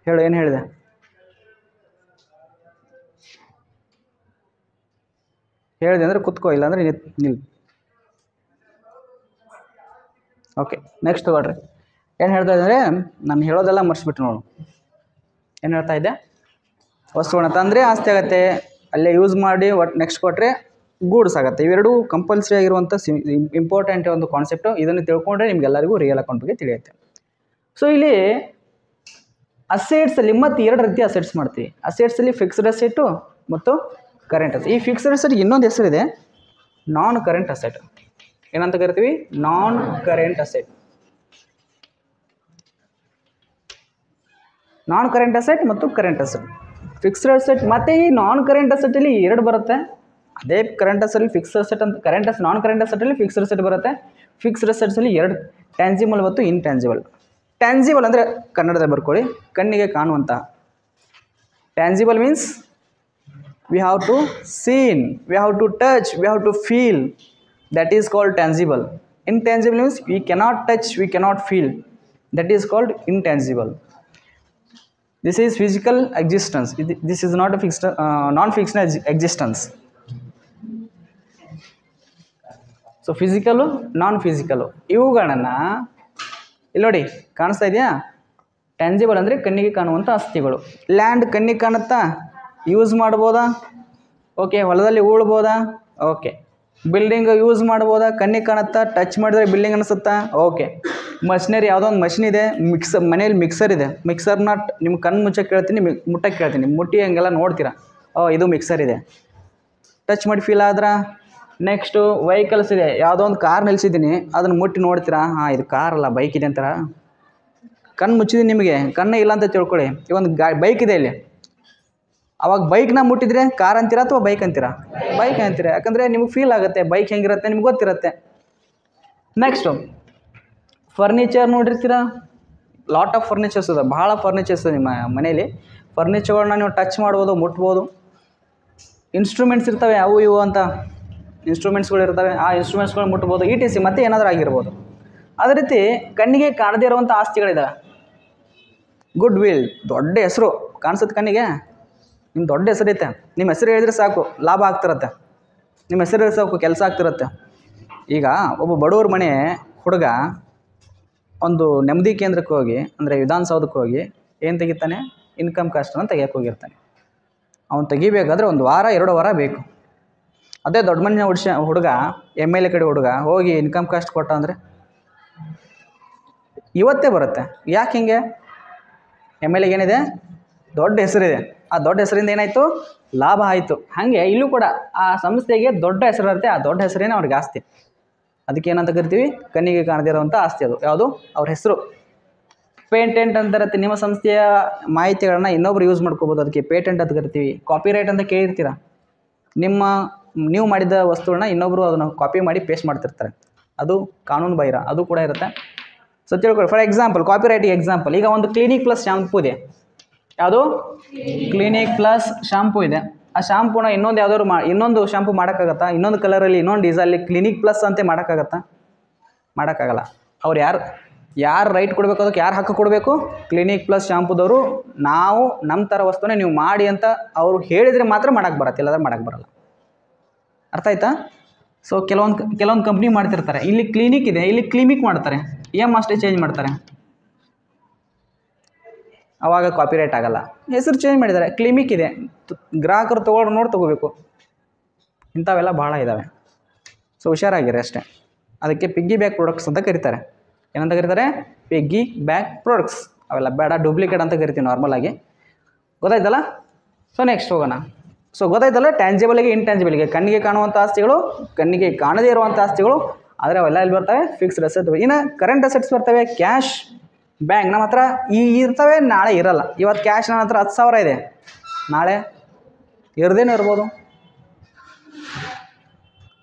Speaker 1: ಹೇಳು, ಏನು ಹೇಳಿದೆ? ಹೇಳಿದೆ ಅಂದರೆ ಕುತ್ಕೋ, ಇಲ್ಲ ಅಂದರೆ ನಿಲ್. ಓಕೆ, ನೆಕ್ಸ್ಟ್ ತಗೊಳ್ರಿ. ಏನು ಹೇಳ್ತಾ ಇದ್ದಾರೆ? ನಾನು ಹೇಳೋದೆಲ್ಲ ಮರ್ಸ್ಬಿಟ್ಟು ನೋಡು. ಏನು ಹೇಳ್ತಾ ಇದ್ದೆ? ವಸ್ತುಗಳನ್ನ ತಂದರೆ ಆಸ್ತಿ ಆಗುತ್ತೆ, ಅಲ್ಲೇ ಯೂಸ್ ಮಾಡಿ ನೆಕ್ಸ್ಟ್ ಕೊಟ್ಟರೆ ಗೂಡ್ಸ್ ಆಗುತ್ತೆ. ಇವೆರಡು ಕಂಪಲ್ಸರಿ ಆಗಿರುವಂಥ ಇಂಪಾರ್ಟೆಂಟ್ ಒಂದು ಕಾನ್ಸೆಪ್ಟು. ಇದನ್ನು ತಿಳ್ಕೊಂಡ್ರೆ ನಿಮಗೆಲ್ಲರಿಗೂ ರಿಯಲ್ ಅಕೌಂಟ್ ಬಗ್ಗೆ ತಿಳಿಯುತ್ತೆ. ಸೊ ಇಲ್ಲಿ ಅಸೆಟ್ಸಲ್ಲಿ ಮತ್ತೆ ಎರಡು ರೀತಿ ಅಸೆಟ್ಸ್ ಮಾಡ್ತೀವಿ. ಅಸೆಟ್ಸಲ್ಲಿ ಫಿಕ್ಸ್ಡ್ ಅಸೆಟ್ಟು ಮತ್ತು ಕರೆಂಟ್ ಅಸೆಟ್. ಈ ಫಿಕ್ಸ್ಡ್ ಅಸೆಟ್ಗೆ ಇನ್ನೊಂದು ಹೆಸರಿದೆ, ನಾನ್ ಕರೆಂಟ್ ಅಸೆಟ್. ಏನಂತ ಕರಿತೀವಿ? ನಾನ್ ಕರೆಂಟ್ ಅಸೆಟ್. ನಾನ್ ಕರೆಂಟ್ ಅಸೆಟ್ ಮತ್ತು ಕರೆಂಟ್ ಅಸೆಟ್. ಫಿಕ್ಸ್ಡ್ ಅಸೆಟ್ ಮತ್ತು ಈ ನಾನ್ ಕರೆಂಟ್ ಅಸೆಟಲ್ಲಿ ಎರಡು ಬರುತ್ತೆ. ಅದೇ ಕರೆಂಟ್ ಅಸೆಟಲ್ಲಿ ಫಿಕ್ಸ್ಡ್ ಅಸೆಟ್ ಅಂತ, ನಾನ್ ಕರೆಂಟ್ ಅಸೆಟಲ್ಲಿ ಫಿಕ್ಸ್ಡ್ ಅಸೆಟ್ ಬರುತ್ತೆ. ಫಿಕ್ಸ್ಡ್ ಅಸೆಟ್ಸಲ್ಲಿ ಎರಡು, ಟ್ಯಾಂಜಿಬಲ್ ಮತ್ತು ಇನ್ಟ್ಯಾಂಜಿಬಲ್. ಟ್ಯಾಂಜಿಬಲ್ ಅಂದರೆ ಕನ್ನಡದಲ್ಲಿ ಬರ್ಕೊಳ್ಳಿ, ಕಣ್ಣಿಗೆ ಕಾಣುವಂಥ. Tangible means we have to seen, we have to touch, we have to feel. That is called tangible. Intangible means we cannot touch, we cannot feel. That is called intangible. This is physical existence. This is not a fixed, non-fictional existence. So physical non physical ಇವುಗಳನ್ನು ಇಲ್ಲಿ ನೋಡಿ ಕಾಣಿಸ್ತಾ ಇದೆಯಾ. Tangible ಅಂದರೆ ಕಣ್ಣಿಗೆ ಕಾಣುವಂಥ ಆಸ್ತಿಗಳು. Land ಕಣ್ಣಿಗೆ ಕಾಣುತ್ತಾ, ಯೂಸ್ ಮಾಡ್ಬೋದಾ? ಓಕೆ. ಹೊಲದಲ್ಲಿ ಉಳ್ಬೋದಾ? ಓಕೆ. ಬಿಲ್ಡಿಂಗ್ ಯೂಸ್ ಮಾಡ್ಬೋದಾ? ಕಣ್ಣಿಗೆ ಕಾಣುತ್ತಾ, ಟಚ್ ಮಾಡಿದ್ರೆ ಬಿಲ್ಡಿಂಗ್ ಅನಿಸುತ್ತಾ? ಓಕೆ. ಮಷಿನರಿ ಯಾವುದೋ ಒಂದು ಮಷಿನ್ ಇದೆ, ಮನೇಲಿ ಮಿಕ್ಸರ್ ಇದೆ. ಮಿಕ್ಸರ್ನ ನಿಮ್ಮ ಕಣ್ಣು ಮುಚ್ಚಕ್ಕೆ ಕೇಳ್ತೀನಿ, ಮುಟ್ಟಕ್ಕೆ ಕೇಳ್ತೀನಿ, ಮುಟ್ಟಿ ಹಂಗೆಲ್ಲ ನೋಡ್ತೀರಾ, ಇದು ಮಿಕ್ಸರ್ ಇದೆ, ಟಚ್ ಮಾಡಿ ಫೀಲ್ ಆದ್ರೆ. ನೆಕ್ಸ್ಟು ವೆಹಿಕಲ್ಸ್ ಇದೆ, ಯಾವುದೋ ಒಂದು ಕಾರ್ ನಿಲ್ಸಿದ್ದೀನಿ, ಅದನ್ನು ಮುಟ್ಟಿ ನೋಡ್ತೀರಾ, ಇದು ಕಾರ್ ಅಲ್ಲ ಬೈಕ್ ಇದೆ ಅಂತಾರ. ಕಣ್ಣು ಮುಚ್ಚಿದ್ದೀನಿ, ನಿಮಗೆ ಕಣ್ಣೇ ಇಲ್ಲ ಅಂತ ತಿಳ್ಕೊಳ್ಳಿ. ಈ ಒಂದು ಬೈಕ್ ಇದೆ ಇಲ್ಲಿ, ಅವಾಗ ಬೈಕ್ನ ಮುಟ್ಟಿದ್ರೆ ಕಾರ್ ಅಂತೀರಾ ಅಥವಾ ಬೈಕ್ ಅಂತೀರಾ? ಬೈಕ್ ಅಂತೀರಾ, ಯಾಕಂದರೆ ನಿಮಗೆ ಫೀಲ್ ಆಗುತ್ತೆ ಬೈಕ್ ಹೆಂಗಿರುತ್ತೆ ನಿಮ್ಗೆ ಗೊತ್ತಿರುತ್ತೆ. ನೆಕ್ಸ್ಟು ಫರ್ನಿಚರ್ ನೋಡಿರ್ತೀರಾ, ಲಾಟ್ ಆಫ್ ಫರ್ನಿಚರ್ಸ್ ಇದೆ, ಭಾಳ ಫರ್ನಿಚರ್ಸ್ ಇದೆ ನಿಮ್ಮ ಮನೇಲಿ. ಫರ್ನಿಚರ್ಗಳನ್ನ ನೀವು ಟಚ್ ಮಾಡ್ಬೋದು, ಮುಟ್ಬೋದು. ಇನ್ಸ್ಟ್ರೂಮೆಂಟ್ಸ್ ಇರ್ತವೆ ಅವು ಇವು ಅಂತ, ಇನ್ಸ್ಟ್ರೂಮೆಂಟ್ಸ್ಗಳು ಇರ್ತವೆ, ಆ ಇನ್ಸ್ಟ್ರೂಮೆಂಟ್ಸ್ಗಳು ಮುಟ್ಬೋದು, ETC ಮತ್ತೆ ಏನಾದರೂ ಆಗಿರ್ಬೋದು. ಅದೇ ರೀತಿ ಕಣ್ಣಿಗೆ ಕಾಣದೇ ಇರುವಂಥ ಆಸ್ತಿಗಳಿದ್ದಾವೆ. ಗುಡ್ ವಿಲ್, ದೊಡ್ಡ ಹೆಸರು ಕಾಣಿಸುತ್ತೆ ಕಣ್ಣಿಗೆ, ನಿಮ್ಮ ದೊಡ್ಡ ಹೆಸರೈತೆ, ನಿಮ್ಮ ಹೆಸರು ಹೇಳಿದ್ರೆ ಸಾಕು ಲಾಭ ಆಗ್ತಿರತ್ತೆ, ನಿಮ್ಮ ಹೆಸರು ಹೇಳಿದ್ರೆ ಸಾಕು ಕೆಲಸ ಆಗ್ತಿರತ್ತೆ. ಈಗ ಒಬ್ಬ ಬಡವ್ರ ಮನೆ ಹುಡುಗ ಒಂದು ನೆಮ್ಮದಿ ಕೇಂದ್ರಕ್ಕೆ ಹೋಗಿ, ಅಂದರೆ ವಿಧಾನಸೌಧಕ್ಕೆ ಹೋಗಿ ಏನು ತೆಗಿತಾನೆ? ಇನ್ಕಮ್ ಕಾಸ್ಟನ್ನು ತೆಗಿಯಕ್ಕೆ ಹೋಗಿರ್ತಾನೆ. ಅವ್ನು ತೆಗಿಬೇಕಾದ್ರೆ 1 ವಾರ 2 ವಾರ ಬೇಕು. ಅದೇ ದೊಡ್ಡ ಮನೆ ಹುಡುಗ, MLA ಕಡೆ ಹುಡುಗ ಹೋಗಿ ಇನ್ಕಮ್ ಕಾಸ್ಟ್ ಕೊಟ್ಟ ಅಂದರೆ ಇವತ್ತೇ ಬರುತ್ತೆ. ಯಾಕೆ ಹಿಂಗೆ? MLA ಏನಿದೆ? ದೊಡ್ಡ ಹೆಸರಿದೆ. ಆ ದೊಡ್ಡ ಹೆಸರಿಂದ ಏನಾಯಿತು? ಲಾಭ ಆಯಿತು. ಹಾಗೆ ಇಲ್ಲೂ ಕೂಡ ಆ ಸಂಸ್ಥೆಗೆ ದೊಡ್ಡ ಹೆಸರು ಇರುತ್ತೆ, ಆ ದೊಡ್ಡ ಹೆಸರೇನೆ ಅವ್ರಿಗೆ ಆಸ್ತಿ. ಅದಕ್ಕೆ ಏನಂತ ಕರಿತೀವಿ? ಕಣ್ಣಿಗೆ ಕಾಣದೇ ಇರುವಂಥ ಆಸ್ತಿ. ಅದು ಯಾವುದು? ಅವ್ರ ಹೆಸರು. ಪೇಟೆಂಟ್ ಅಂತ ಇರುತ್ತೆ, ನಿಮ್ಮ ಸಂಸ್ಥೆಯ ಮಾಹಿತಿಗಳನ್ನ ಇನ್ನೊಬ್ರು ಯೂಸ್ ಮಾಡ್ಕೋಬೋದು, ಅದಕ್ಕೆ ಪೇಟೆಂಟ್ ಅಂತ ಕರಿತೀವಿ. ಕಾಪಿರೈಟ್ ಅಂತ ಕೇಳಿರ್ತೀರ, ನೀವು ಮಾಡಿದ ವಸ್ತುಗಳನ್ನ ಇನ್ನೊಬ್ಬರು ಅದನ್ನು ಕಾಪಿ ಮಾಡಿ ಪೇಸ್ಟ್ ಮಾಡ್ತಿರ್ತಾರೆ, ಅದು ಕಾನೂನು ಬಾಹಿರ, ಅದು ಕೂಡ ಇರುತ್ತೆ. ಸೊ ತಿಳ್ಕೊಳ್ಳಿ. ಫಾರ್ ಎಕ್ಸಾಂಪಲ್, ಕಾಪಿರೈಟಿಗೆ ಎಕ್ಸಾಂಪಲ್, ಈಗ ಒಂದು ಕ್ಲಿನಿಕ್ ಪ್ಲಸ್ ಶಾಂಪೂ ಇದೆ. ಯಾವುದು? ಕ್ಲಿನಿಕ್ ಪ್ಲಸ್ ಶಾಂಪೂ ಇದೆ. ಆ ಶಾಂಪೂನ ಇನ್ನೊಂದು ಯಾವ್ದಾದ್ರು ಇನ್ನೊಂದು ಶಾಂಪೂ ಮಾಡೋಕ್ಕಾಗತ್ತಾ? ಇನ್ನೊಂದು ಕಲರಲ್ಲಿ, ಇನ್ನೊಂದು ಡಿಸೈನಲ್ಲಿ ಕ್ಲಿನಿಕ್ ಪ್ಲಸ್ ಅಂತ ಮಾಡೋಕ್ಕಾಗತ್ತಾ? ಮಾಡೋಕ್ಕಾಗಲ್ಲ. ಅವ್ರು ಯಾರು ರೈಟ್ ಕೊಡಬೇಕು, ಅದಕ್ಕೆ ಯಾರು ಹಕ್ಕು ಕೊಡಬೇಕು? ಕ್ಲಿನಿಕ್ ಪ್ಲಸ್ ಶಾಂಪೂದವರು ನಾವು ನಮ್ಮ ಥರ ವಸ್ತುನೇ ನೀವು ಮಾಡಿ ಅಂತ ಅವರು ಹೇಳಿದರೆ ಮಾತ್ರ ಮಾಡೋಕ್ಕೆ ಬರತ್ತೆ, ಇಲ್ಲಾಂದ್ರೆ ಮಾಡೋಕ್ಕೆ ಬರಲ್ಲ. ಅರ್ಥ ಆಯ್ತಾ? ಸೊ ಕೆಲವೊಂದು ಕಂಪ್ನಿ ಮಾಡ್ತಿರ್ತಾರೆ, ಇಲ್ಲಿ ಕ್ಲಿನಿಕ್ ಇದೆ, ಇಲ್ಲಿ ಕ್ಲಿನಿಕ್ ಮಾಡ್ತಾರೆ, ಅಷ್ಟೇ ಚೇಂಜ್ ಮಾಡ್ತಾರೆ, ಆವಾಗ ಕಾಪಿರೈಟ್ ಆಗಲ್ಲ. ಹೆಸರು ಚೇಂಜ್ ಮಾಡಿದ್ದಾರೆ, ಕ್ಲಿನಿಕ್ ಇದೆ, ಗ್ರಾಹಕರು ತೊಗೋಬೇಕು. ಇಂಥವೆಲ್ಲ ಭಾಳ ಇದ್ದಾವೆ. ಸೊ ಹುಷಾರಾಗಿರಿ ಅಷ್ಟೇ. ಅದಕ್ಕೆ ಪಿಗ್ಗಿ ಬ್ಯಾಕ್ ಪ್ರಾಡಕ್ಟ್ಸ್ ಅಂತ ಕರೀತಾರೆ. ಏನಂತ ಕರೀತಾರೆ? Piggy back products. ಅವೆಲ್ಲ ಬೇಡ, ಡೂಪ್ಲಿಕೇಟ್ ಅಂತ ಕರಿತೀವಿ ನಾರ್ಮಲಾಗಿ. ಗೊತ್ತಾಯ್ತಲ್ಲ? ಸೊ ನೆಕ್ಸ್ಟ್ ಹೋಗೋಣ. ಸೊ ಗೊತ್ತಾಯ್ತಲ್ಲ, ಟ್ಯಾಂಜಿಬಲ್ಗೆ ಇಂಟ್ಯಾಂಜಿಬಲ್ಗೆ, ಕಣ್ಣಿಗೆ ಕಾಣುವಂಥ ಆಸ್ತಿಗಳು, ಕಣ್ಣಿಗೆ ಕಾಣದೇ ಇರುವಂಥ ಆಸ್ತಿಗಳು. ಆದರೆ ಅವೆಲ್ಲ ಇಲ್ಲಿ ಬರ್ತವೆ? Fixed asset. ಇನ್ನು ಕರೆಂಟ್ ಅಸೆಟ್ಸ್ ಬರ್ತವೆ, ಕ್ಯಾಶ್, ಬ್ಯಾಂಕ್. ನಮ್ಮ ಹತ್ರ ಇರ್ತವೆ, ನಾಳೆ ಇರಲ್ಲ. ಇವತ್ತು ಕ್ಯಾಶ್ ನನ್ನ ಹತ್ರ 10,000 ಇದೆ, ನಾಳೆ ಇರದೇನೂ ಇರ್ಬೋದು.